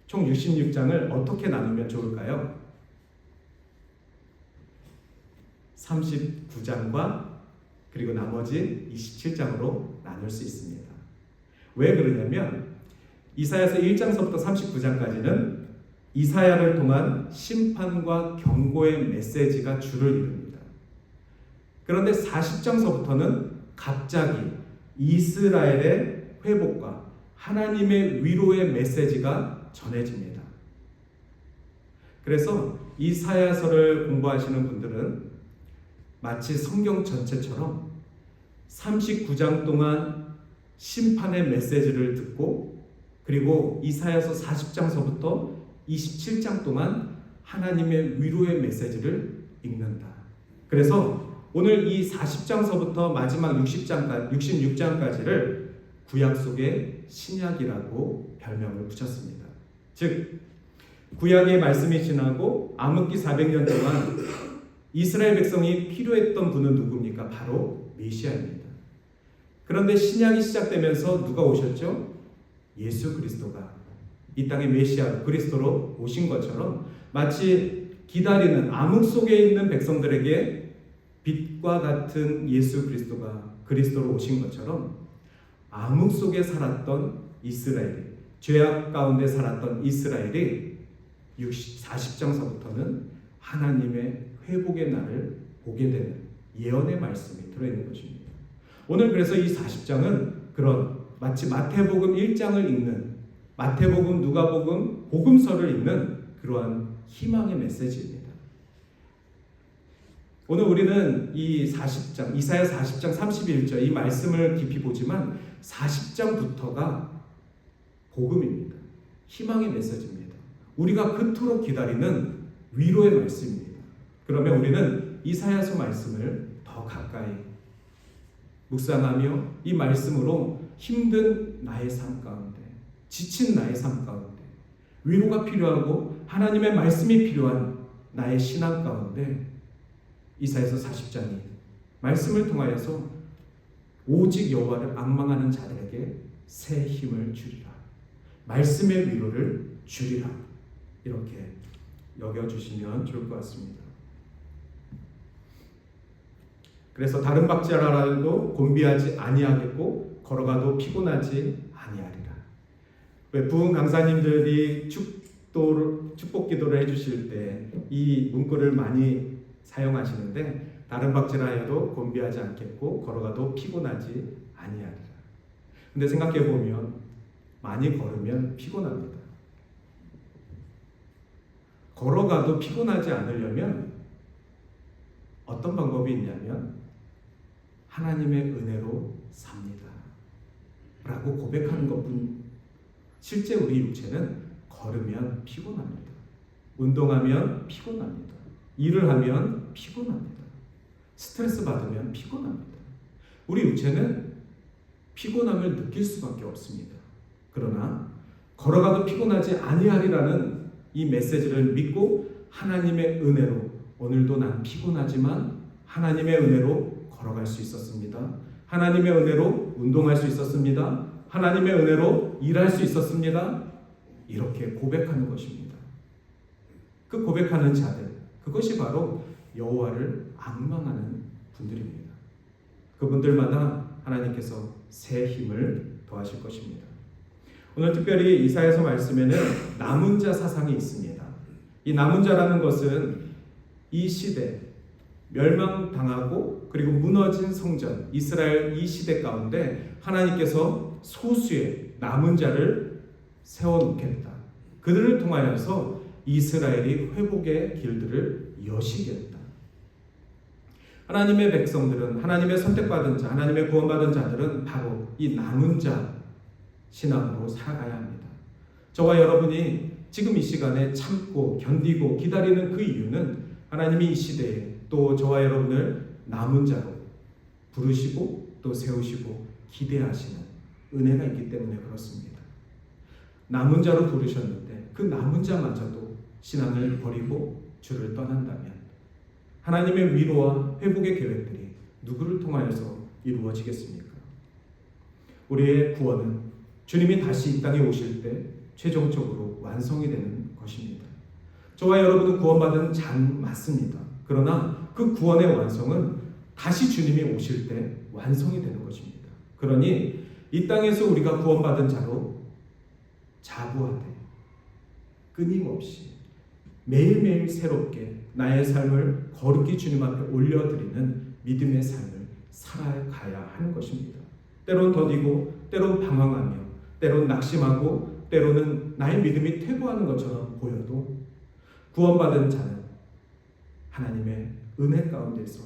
총 66장을 어떻게 나누면 좋을까요? 39장과 그리고 나머지 27장으로 나눌 수 있습니다. 왜 그러냐면 이사야서 1장서부터 39장까지는 이사야를 통한 심판과 경고의 메시지가 주를 이룹니다. 그런데 40장서부터는 갑자기 이스라엘의 회복과 하나님의 위로의 메시지가 전해집니다. 그래서 이사야서를 공부하시는 분들은 마치 성경 전체처럼 39장 동안 심판의 메시지를 듣고 그리고 이사야서 40장서부터 27장 동안 하나님의 위로의 메시지를 읽는다. 그래서 오늘 이 40장서부터 마지막 66장까지를 구약 속의 신약이라고 별명을 붙였습니다. 즉 구약의 말씀이 지나고 암흑기 400년 동안 이스라엘 백성이 필요했던 분은 누굽니까? 바로 메시아입니다. 그런데 신약이 시작되면서 누가 오셨죠? 예수 그리스도가 이 땅의 메시아 그리스도로 오신 것처럼 마치 기다리는 암흑 속에 있는 백성들에게 빛과 같은 예수 그리스도로 오신 것처럼 암흑 속에 살았던 이스라엘이, 죄악 가운데 살았던 이스라엘이 40장서부터는 하나님의 회복의 날을 보게 되는 예언의 말씀이 들어있는 것입니다. 오늘 그래서 이 40장은 그런 마치 마태복음 1장을 읽는, 마태복음, 누가복음, 복음서를 읽는 그러한 희망의 메시지입니다. 오늘 우리는 이 40장, 이사야 40장 31절 이 말씀을 깊이 보지만 40장부터가 복음입니다. 희망의 메시지입니다. 우리가 그토록 기다리는 위로의 말씀입니다. 그러면 우리는 이사야서 말씀을 더 가까이 묵상하며 이 말씀으로 힘든 나의 삶 가운데, 지친 나의 삶 가운데, 위로가 필요하고 하나님의 말씀이 필요한 나의 신앙 가운데 이사야서 40장이 말씀을 통하여서 오직 여호와를 앙망하는 자들에게 새 힘을 주리라, 말씀의 위로를 주리라, 이렇게 여겨주시면 좋을 것 같습니다. 그래서 다른 박자라도 곤비하지 아니하겠고 걸어가도 피곤하지 아니하리라. 왜 부흥 강사님들이 축복 기도를 해주실 때 이 문구를 많이 사용하시는데, 다른 박자라도 곤비하지 않겠고 걸어가도 피곤하지 아니하리라. 근데 생각해 보면 많이 걸으면 피곤합니다. 걸어가도 피곤하지 않으려면 어떤 방법이 있냐면 하나님의 은혜로 삽니다 라고 고백하는 것뿐. 실제 우리 육체는 걸으면 피곤합니다. 운동하면 피곤합니다. 일을 하면 피곤합니다. 스트레스 받으면 피곤합니다. 우리 육체는 피곤함을 느낄 수밖에 없습니다. 그러나 걸어가도 피곤하지 아니하리라는 이 메시지를 믿고 하나님의 은혜로, 오늘도 난 피곤하지만 하나님의 은혜로 걸어갈 수 있었습니다. 하나님의 은혜로 운동할 수 있었습니다. 하나님의 은혜로 일할 수 있었습니다. 이렇게 고백하는 것입니다. 그 고백하는 자들, 그것이 바로 여호와를 앙망하는 분들입니다. 그분들마다 하나님께서 새 힘을 더하실 것입니다. 오늘 특별히 이사야서 말씀에는 남은 자 사상이 있습니다. 이 남은 자라는 것은 이 시대, 멸망당하고 그리고 무너진 성전, 이스라엘 이 시대 가운데 하나님께서 소수의 남은 자를 세워놓겠다. 그들을 통하여서 이스라엘이 회복의 길들을 여시겠다. 하나님의 백성들은, 하나님의 선택받은 자, 하나님의 구원받은 자들은 바로 이 남은 자 신앙으로 살아가야 합니다. 저와 여러분이 지금 이 시간에 참고 견디고 기다리는 그 이유는 하나님이 이 시대에 또 저와 여러분을 남은 자로 부르시고 또 세우시고 기대하시는 은혜가 있기 때문에 그렇습니다. 남은 자로 부르셨는데 그 남은 자마저도 신앙을 버리고 주를 떠난다면 하나님의 위로와 회복의 계획들이 누구를 통하여서 이루어지겠습니까? 우리의 구원은 주님이 다시 이 땅에 오실 때 최종적으로 완성이 되는 것입니다. 저와 여러분은 구원받은 자 맞습니다. 그러나 그 구원의 완성은 다시 주님이 오실 때 완성이 되는 것입니다. 그러니 이 땅에서 우리가 구원받은 자로 자부하되 끊임없이 매일매일 새롭게 나의 삶을 거룩히 주님 앞에 올려드리는 믿음의 삶을 살아가야 하는 것입니다. 때론 더디고 때론 방황하며 때론 낙심하고 때로는 나의 믿음이 퇴보하는 것처럼 보여도 구원받은 자는 하나님의 은혜 가운데서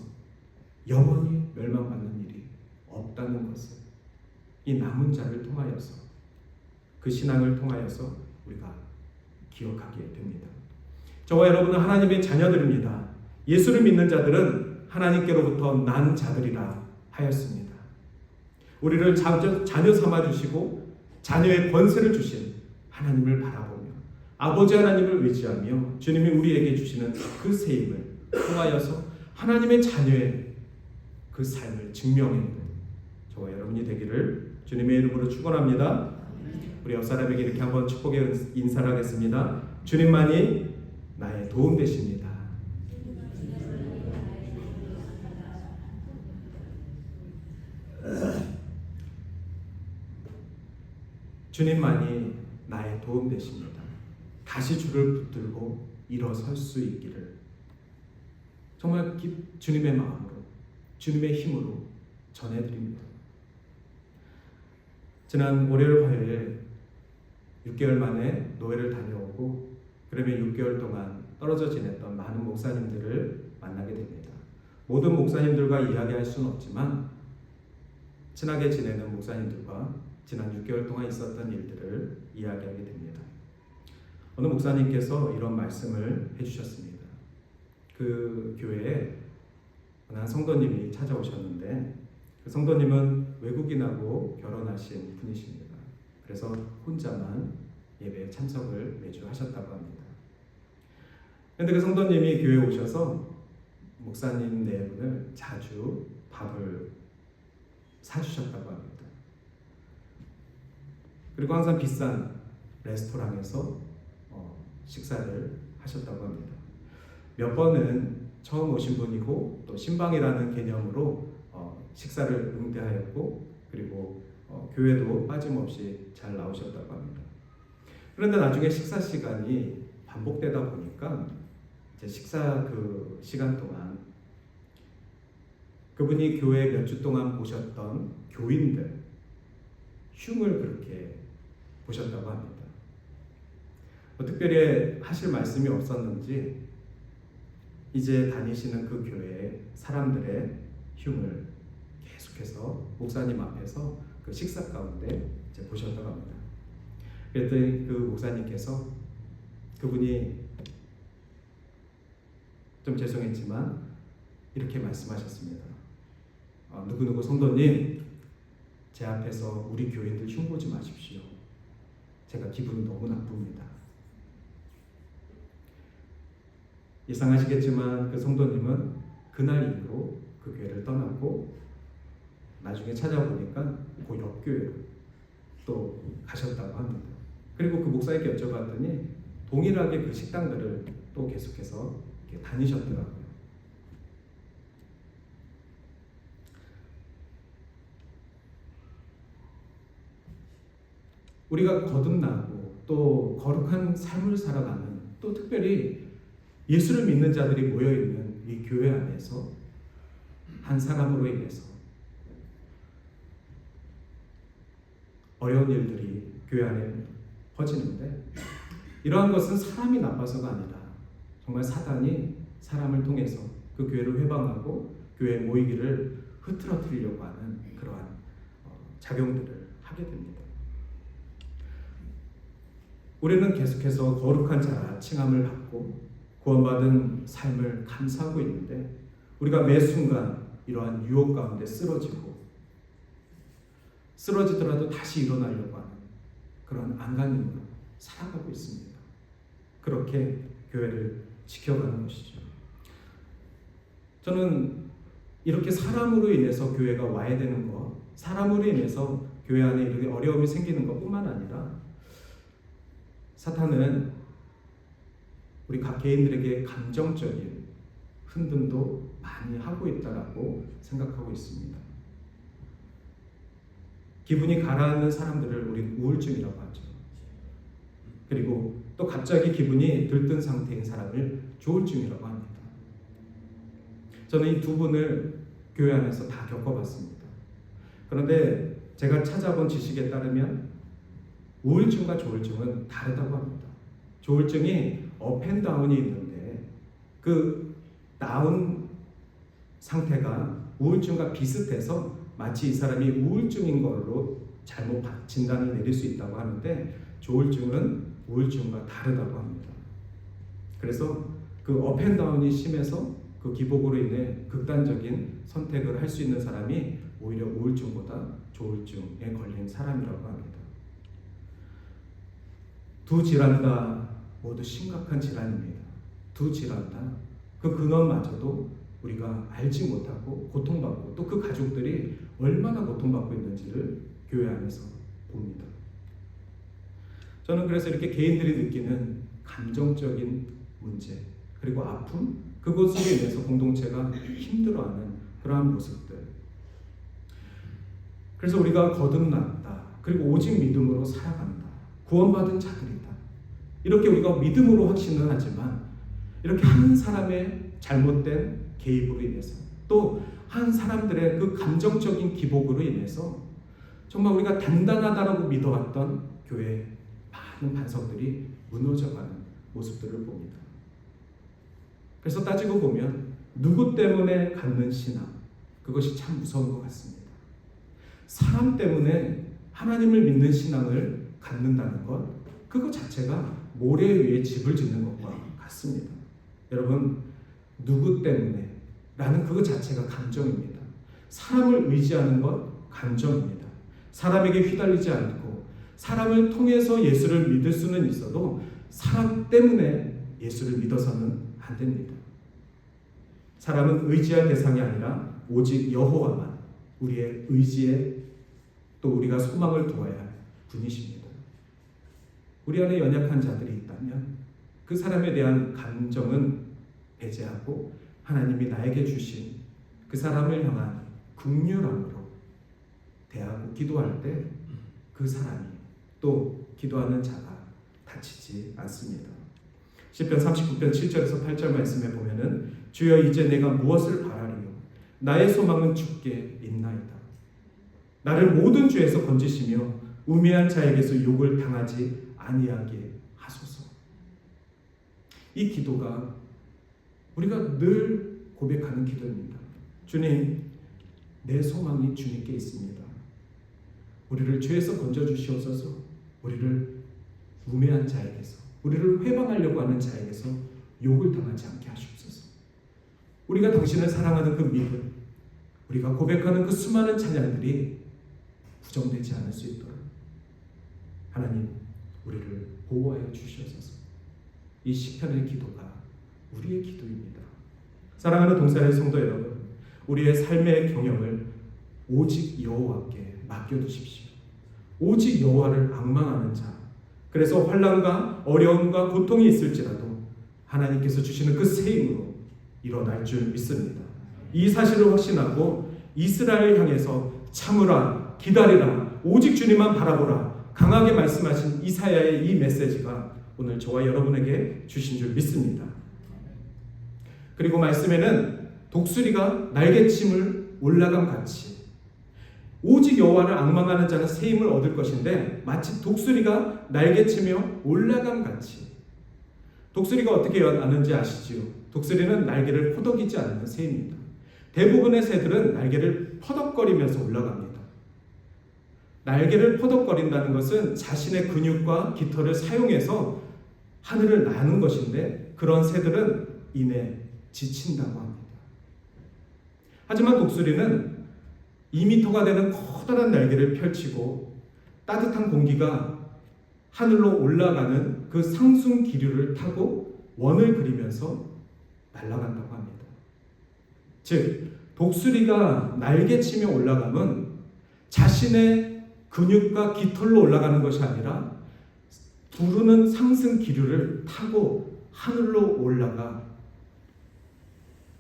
영원히 멸망받는 일이 없다는 것을 이 남은 자를 통하여서, 그 신앙을 통하여서 우리가 기억하게 됩니다. 저와 여러분은 하나님의 자녀들입니다. 예수를 믿는 자들은 하나님께로부터 난 자들이라 하였습니다. 우리를 자녀 삼아주시고 자녀의 권세를 주신 하나님을 바라보며 아버지 하나님을 의지하며 주님이 우리에게 주시는 그 세임을 통하여서 하나님의 자녀의 그 삶을 증명해내는 저와 여러분이 되기를 주님의 이름으로 축원합니다. 우리 옆 사람에게 이렇게 한번 축복의 인사를 하겠습니다. 주님만이 나의 도움 되십니다. 주님만이 나의 도움 되십니다. 다시 주를 붙들고 일어설 수 있기를 정말 주님의 마음으로, 주님의 힘으로 전해드립니다. 지난 월요일 화요일 6개월 만에 노예를 다녀오고 그러면 6개월 동안 떨어져 지냈던 많은 목사님들을 만나게 됩니다. 모든 목사님들과 이야기할 수는 없지만 친하게 지내는 목사님들과 지난 6개월 동안 있었던 일들을 이야기하게 됩니다. 어느 목사님께서 이런 말씀을 해주셨습니다. 그 교회에 한 성도님이 찾아오셨는데 그 성도님은 외국인하고 결혼하신 분이십니다. 그래서 혼자만 예배에 참석을 매주 하셨다고 합니다. 그런데 그 성도님이 교회에 오셔서 목사님 네 분을 자주 밥을 사주셨다고 합니다. 그리고 항상 비싼 레스토랑에서 식사를 하셨다고 합니다. 몇 번은 처음 오신 분이고 또 신방이라는 개념으로 식사를 응대하였고 그리고 교회도 빠짐없이 잘 나오셨다고 합니다. 그런데 나중에 식사 시간이 반복되다 보니까 이제 식사 그 시간 동안 그분이 교회 몇 주 동안 보셨던 교인들 흉을 그렇게 보셨다고 합니다. 특별히 하실 말씀이 없었는지 이제 다니시는 그 교회의 사람들의 흉을 계속해서 목사님 앞에서 그 식사 가운데 이제 보셨다고 합니다. 그랬더니 그 목사님께서 그분이 좀 죄송했지만 이렇게 말씀하셨습니다. 누구누구 성도님, 제 앞에서 우리 교인들 흉보지 마십시오. 제가 기분이 너무 나쁩니다. 예상하시겠지만 그 성도님은 그날 이후로 그 교회를 떠났고 나중에 찾아보니까 그 옆 교회로 또 가셨다고 합니다. 그리고 그 목사님께 여쭤봤더니 동일하게 그 식당들을 또 계속해서 이렇게 다니셨더라고요. 우리가 거듭나고 또 거룩한 삶을 살아가는 또 특별히 예수를 믿는 자들이 모여있는 이 교회 안에서 한 사람으로 인해서 어려운 일들이 교회 안에 퍼지는데 이러한 것은 사람이 나빠서가 아니라 정말 사단이 사람을 통해서 그 교회를 회방하고 교회에 모이기를 흐트러뜨리려고 하는 그러한 작용들을 하게 됩니다. 우리는 계속해서 거룩한 자라 칭함을 받고 구원받은 삶을 감사하고 있는데 우리가 매 순간 이러한 유혹 가운데 쓰러지더라도 다시 일어나려고 하는 그런 안간힘으로 살아가고 있습니다. 그렇게 교회를 지켜가는 것이죠. 저는 이렇게 사람으로 인해서 교회가 와야 되는 것, 사람으로 인해서 교회 안에 이렇게 어려움이 생기는 것뿐만 아니라 사탄은 우리 각 개인들에게 감정적인 흔듦도 많이 하고 있다라고 생각하고 있습니다. 기분이 가라앉는 사람들을 우리는 우울증이라고 하죠. 그리고 또 갑자기 기분이 들뜬 상태인 사람을 조울증이라고 합니다. 저는 이 두 분을 교회 안에서 다 겪어봤습니다. 그런데 제가 찾아본 지식에 따르면 우울증과 조울증은 다르다고 합니다. 조울증이 업앤다운이 있는데 그 다운 상태가 우울증과 비슷해서 마치 이 사람이 우울증인 걸로 잘못 진단을 내릴 수 있다고 하는데 조울증은 우울증과 다르다고 합니다. 그래서 그 업앤다운이 심해서 그 기복으로 인해 극단적인 선택을 할 수 있는 사람이 오히려 우울증보다 조울증에 걸린 사람이라고 합니다. 두 질환 다 모두 심각한 질환입니다. 두 질환 다 그 근원마저도 우리가 알지 못하고 고통받고 또 그 가족들이 얼마나 고통받고 있는지를 교회 안에서 봅니다. 저는 그래서 이렇게 개인들이 느끼는 감정적인 문제 그리고 아픔 그것으로 인해서 공동체가 힘들어하는 그러한 모습들 그래서 우리가 거듭났다 그리고 오직 믿음으로 살아간다. 구원받은 자들이다. 이렇게 우리가 믿음으로 확신을 하지만 이렇게 한 사람의 잘못된 개입으로 인해서 또 한 사람들의 그 감정적인 기복으로 인해서 정말 우리가 단단하다라고 믿어왔던 교회의 많은 반석들이 무너져가는 모습들을 봅니다. 그래서 따지고 보면 누구 때문에 갖는 신앙, 그것이 참 무서운 것 같습니다. 사람 때문에 하나님을 믿는 신앙을 갖는다는 것, 그것 자체가 모래 위에 집을 짓는 것과 같습니다. 여러분, 누구 때문에 라는 그것 자체가 감정입니다. 사람을 의지하는 것 감정입니다. 사람에게 휘둘리지 않고 사람을 통해서 예수를 믿을 수는 있어도 사람 때문에 예수를 믿어서는 안 됩니다. 사람은 의지할 대상이 아니라 오직 여호와만 우리의 의지에 또 우리가 소망을 두어야 할 분이십니다. 우리 안에 연약한 자들이 있다면 그 사람에 대한 감정은 배제하고 하나님이 나에게 주신 그 사람을 향한 긍휼함으로 대하고 기도할 때 그 사람이 또 기도하는 자가 다치지 않습니다. 시편 39편 7절에서 8절 말씀에 보면은 주여 이제 내가 무엇을 바라리요 나의 소망은 주께 있나이다. 나를 모든 죄에서 건지시며 우매한 자에게서 욕을 당하지 아니하게 하소서. 이 기도가 우리가 늘 고백하는 기도입니다. 주님, 내 소망이 주님께 있습니다. 우리를 죄에서 건져주시옵소서. 우리를 우매한 자에게서, 우리를 회방하려고 하는 자에게서 욕을 당하지 않게 하시옵소서. 우리가 당신을 사랑하는 그 믿음, 우리가 고백하는 그 수많은 찬양들이 부정되지 않을 수 있도록 하나님, 우리를 보호하여 주시옵소서. 이 시편의 기도가 우리의 기도입니다. 사랑하는 동사의 성도 여러분, 우리의 삶의 경영을 오직 여호와께 맡겨두십시오. 오직 여호와를 앙망하는 자, 그래서 환난과 어려움과 고통이 있을지라도 하나님께서 주시는 그 새 힘으로 일어날 줄 믿습니다. 이 사실을 확신하고 이스라엘 향해서 참으라, 기다리라, 오직 주님만 바라보라 강하게 말씀하신 이사야의 이 메시지가 오늘 저와 여러분에게 주신 줄 믿습니다. 그리고 말씀에는 독수리가 날개침을 올라감 같이 오직 여호와를 앙망하는 자는 새 힘을 얻을 것인데 마치 독수리가 날개치며 올라감 같이. 독수리가 어떻게 나는지 아시지요? 독수리는 날개를 포덕이지 않는 새입니다. 대부분의 새들은 날개를 퍼덕거리면서 올라갑니다. 날개를 퍼덕거린다는 것은 자신의 근육과 깃털을 사용해서 하늘을 나는 것인데 그런 새들은 이내 지친다고 합니다. 하지만 독수리는 2m가 되는 커다란 날개를 펼치고 따뜻한 공기가 하늘로 올라가는 그 상승 기류를 타고 원을 그리면서 날아간다고 합니다. 즉, 독수리가 날개치며 올라가면 자신의 근육과 깃털로 올라가는 것이 아니라 부르는 상승 기류를 타고 하늘로 올라가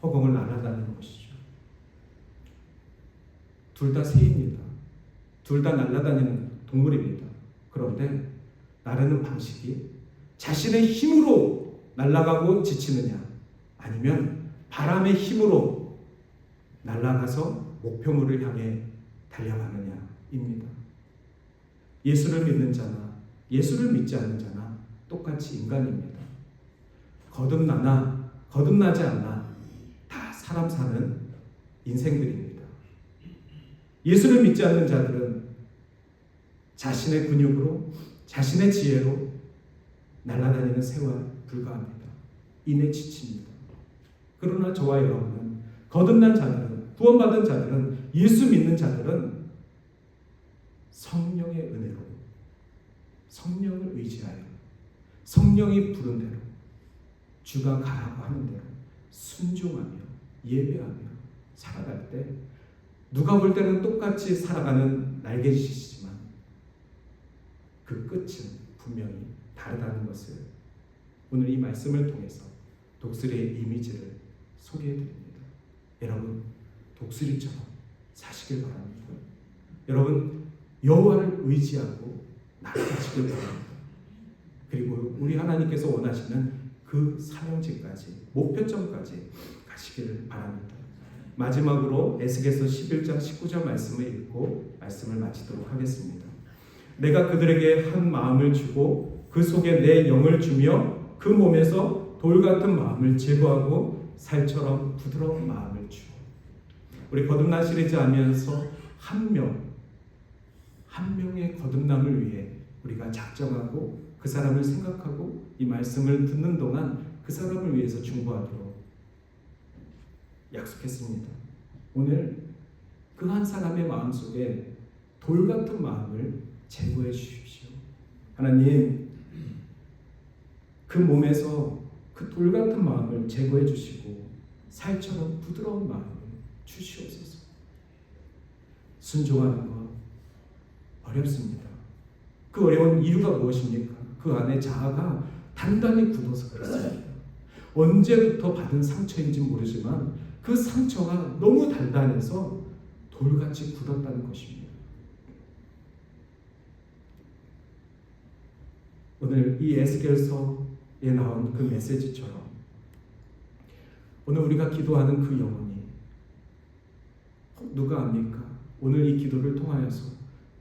허공을 날아다니는 것이죠. 둘 다 새입니다. 둘 다 날아다니는 동물입니다. 그런데 나르는 방식이 자신의 힘으로 날아가고 지치느냐 아니면 바람의 힘으로 날아가서 목표물을 향해 달려가느냐입니다. 예수를 믿는 자나 예수를 믿지 않는 자나 똑같이 인간입니다. 거듭나나 거듭나지 않나 다 사람 사는 인생들입니다. 예수를 믿지 않는 자들은 자신의 근육으로 자신의 지혜로 날아다니는 새와 불과합니다. 이내 지칩니다. 그러나 저와 여러분은 거듭난 자들은 구원받은 자들은 예수 믿는 자들은 성령의 은혜로 성령을 의지하여 성령이 부른 대로 주가 가라고 하는 대로 순종하며 예배하며 살아갈 때 누가 볼 때는 똑같이 살아가는 날개짓이지만 그 끝은 분명히 다르다는 것을 오늘 이 말씀을 통해서 독수리의 이미지를 소개해드립니다. 여러분, 독수리처럼 사시길 바랍니다. 여러분, 여호와를 의지하고 나아가시길 바랍니다. 그리고 우리 하나님께서 원하시는 그 사명지까지, 목표점까지 가시기를 바랍니다. 마지막으로 에스겔서 11장 19절 말씀을 읽고 말씀을 마치도록 하겠습니다. 내가 그들에게 한 마음을 주고 그 속에 내 영을 주며 그 몸에서 돌 같은 마음을 제거하고 살처럼 부드러운 마음을 주어. 우리 거듭난 시리즈 하면서 한 명의 거듭남을 위해 우리가 작정하고 그 사람을 생각하고 이 말씀을 듣는 동안 그 사람을 위해서 중보하도록 약속했습니다. 오늘 그 한 사람의 마음속에 돌 같은 마음을 제거해 주십시오. 하나님, 그 몸에서 그 돌 같은 마음을 제거해 주시고 살처럼 부드러운 마음을 주시옵소서. 순종하는 것 어렵습니다. 그 어려운 이유가 무엇입니까? 그 안에 자아가 단단히 굳어서 그렇습니다. 언제부터 받은 상처인지 모르지만 그 상처가 너무 단단해서 돌같이 굳었다는 것입니다. 오늘 이 에스겔서에 나온 그 메시지처럼 오늘 우리가 기도하는 그 영혼이 누가 압니까? 오늘 이 기도를 통하여서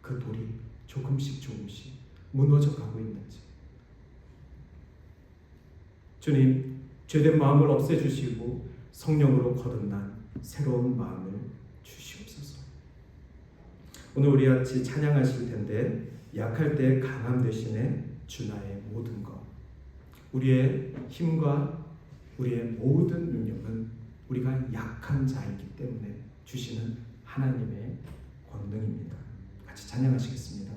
그 돌이 조금씩 무너져 가고 있는지. 주님, 죄된 마음을 없애주시고 성령으로 거듭난 새로운 마음을 주시옵소서. 오늘 우리 같이 찬양하실 텐데 약할 때 강함 대신에 주 나의 모든 것. 우리의 힘과 우리의 모든 능력은 우리가 약한 자이기 때문에 주시는 하나님의 권능입니다. 같이 찬양하시겠습니다.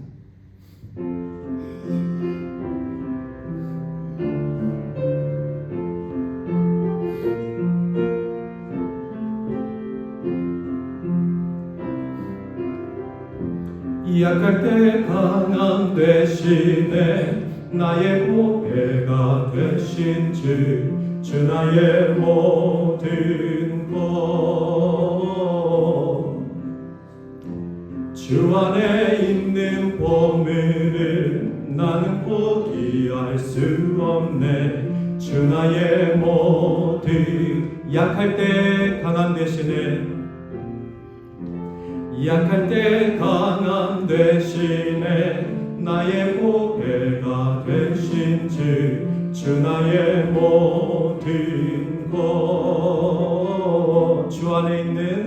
약할 때 강함 대신에 나의 보배가 되신 주 나의 모든 것. 주 안에 있는 보물을 나는 포기할 수 없네. 주 나의 모든. 약할 때 강함 대신에 약할 때 강함 대신에 나의 보배가 되신 주 나의 모든 것. 주 안에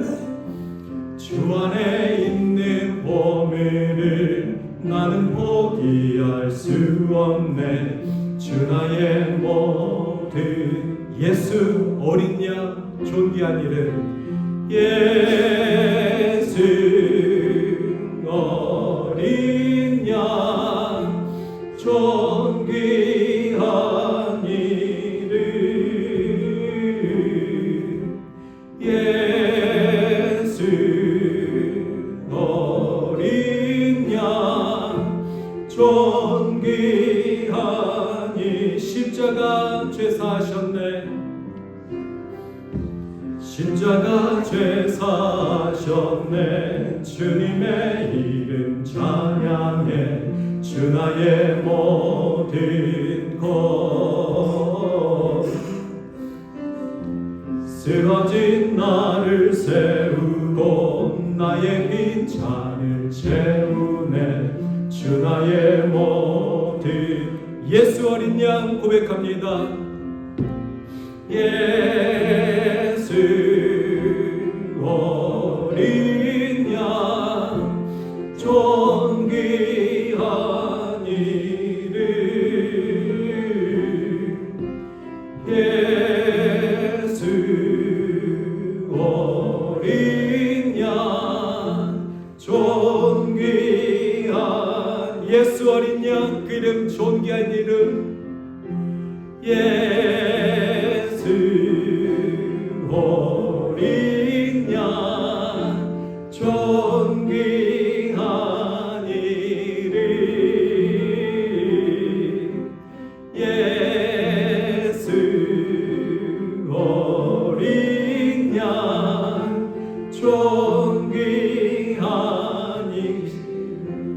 있는 보물을 나는 포기할 수 없네. 주 나의 모든. 예수 어린 양 존귀한 이름, 예수 어린 양 존귀한 이름. 예수 어린 양 존귀한 이. 십자가 죄 사셨네. 십자가 죄 사셨네. 주님의 이름 찬양해. 주 나의 모든 것. 쓰러진 나를 세우고 나의 빈잔을 채우네. 주 나의 모든. 예수 어린 양 고백합니다. 예수 어린 양 존귀한 이름. 예수 어린 양 존귀한. 예수 어린 양 그 이름 존귀한 이름. 예수 어린 양 존귀한 이름. 예수 어린 양 존귀한 이름.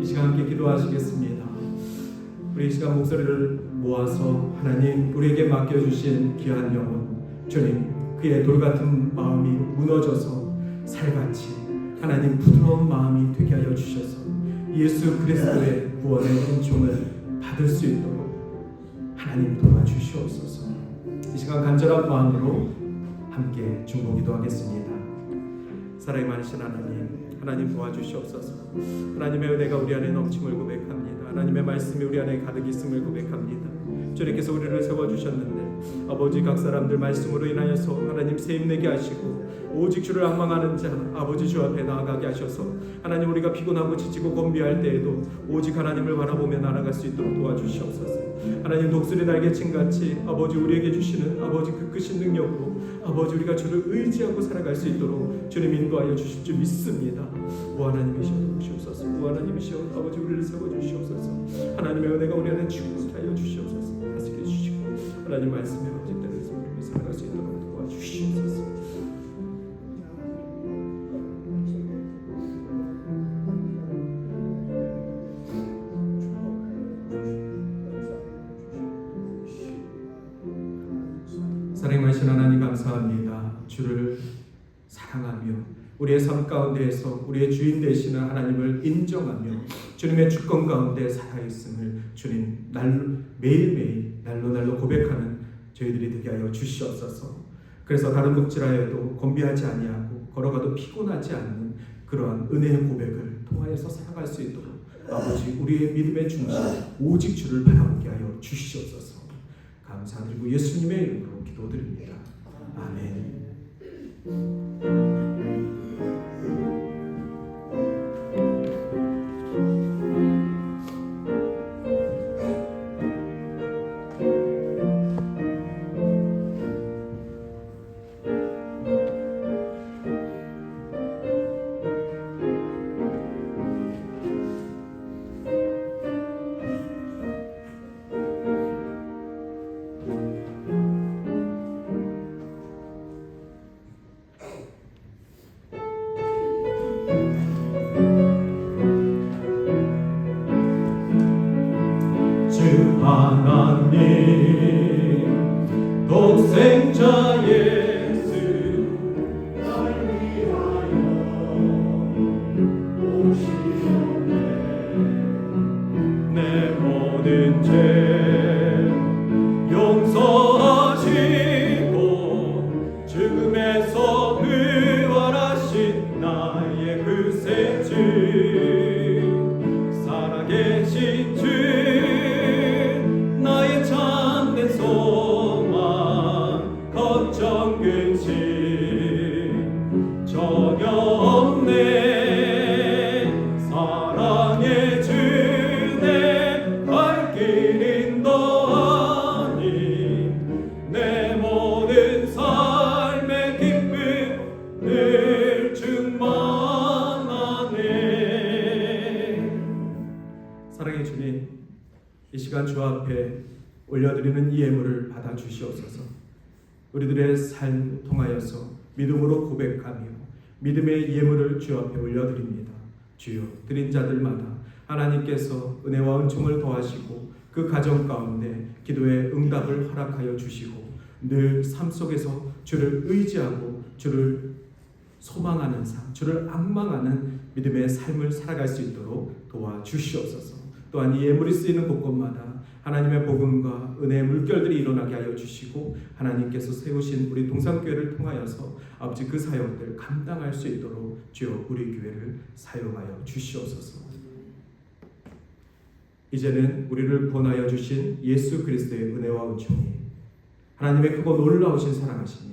시간 목소리를 모아서 하나님 우리에게 맡겨주신 귀한 영혼 주님, 그의 돌같은 마음이 무너져서 살같이 하나님 부드러운 마음이 되게 하여 주셔서 예수 그리스도의 구원의 은총을 받을 수 있도록 하나님 도와주시옵소서. 이 시간 간절한 마음으로 함께 중보기도 하겠습니다. 사랑이 많으신 하나님 도와주시옵소서. 하나님의 은혜가 우리 안에 넘침을 고백합니다. 하나님의 말씀이 우리 안에 가득 있음을 고백합니다. 주님께서 우리를 세워주셨는데 아버지 각 사람들 말씀으로 인하여서 하나님 세임내게 하시고 오직 주를 앙망하는 자 아버지 주 앞에 나아가게 하셔서 하나님 우리가 피곤하고 지치고 곤비할 때에도 오직 하나님을 바라보며 나아갈 수 있도록 도와주시옵소서. 하나님 독수리 날개친같이 아버지 우리에게 주시는 아버지 그 크신 능력으로 아버지 우리가 주를 의지하고 살아갈 수 있도록 주님 인도하여 주실 줄 믿습니다. 오 하나님이시여 주시옵소서. 오 하나님이시여 아버지 우리를 세워주시옵소서. 하나님의 은혜가 우리 안에 충만케 하여 주시옵소서. 다스려 주시고 하나님 말씀에 아버지 때에서 우리를 살아갈 수 있도록 도와주시옵소서. 사랑이 많으신 하나님 감사합니다. 주를 사랑하며 우리의 삶 가운데에서 우리의 주인 되시는 하나님을 인정하며 주님의 주권 가운데 살아있음을 주님 매일매일 날로 고백하는 저희들이 되게 하여 주시옵소서. 그래서 다른 복지라여도 곤비하지 아니하고 걸어가도 피곤하지 않는 그러한 은혜의 고백을 통하여서 살아갈 수 있도록 아버지 우리의 믿음의 중심 오직 주를 바라보게 하여 주시옵소서. 감사드리고 예수님의 이름으로 기도드립니다. 아멘. 하나님 독생자 예수 날 위하여 오시었네. 내 모든 죄 용서하시고 죽음에서 부활하신 나의 그 새 주 살아계신 주 나의 참된 소망 걱정 근심 전혀 없네. 사랑의 주 내 갈 길 인도하니 내 모든 삶의 기쁨을 충만하네. 사랑의 주님, 이 시간 주 앞에 올려드리는 이 예물을 받아 주시옵소서. 우리들의 삶 통하여서 믿음으로 고백하며 믿음의 예물을 주 앞에 올려드립니다. 주여, 드린 자들마다 하나님께서 은혜와 은총을 더하시고 그 가정 가운데 기도의 응답을 허락하여 주시고 늘 삶 속에서 주를 의지하고 주를 소망하는 삶, 주를 앙망하는 믿음의 삶을 살아갈 수 있도록 도와주시옵소서. 또한 이 예물이 쓰이는 곳곳마다 하나님의 복음과 은혜의 물결들이 일어나게 하여 주시고 하나님께서 세우신 우리 동산교회를 통하여서 아버지 그 사역들 감당할 수 있도록 주여 우리 교회를 사용하여 주시옵소서. 이제는 우리를 구원하여 주신 예수 그리스도의 은혜와 은총이 하나님의 크고 놀라우신 사랑하심이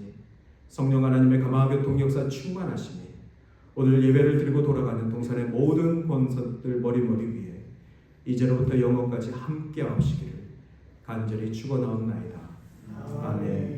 성령 하나님의 감화교통 역사 충만하심이 오늘 예배를 드리고 돌아가는 동산의 모든 권선들 머리머리 위에 이제로부터 영원까지 함께 하시기를 간절히 축원하옵나이다. 아멘.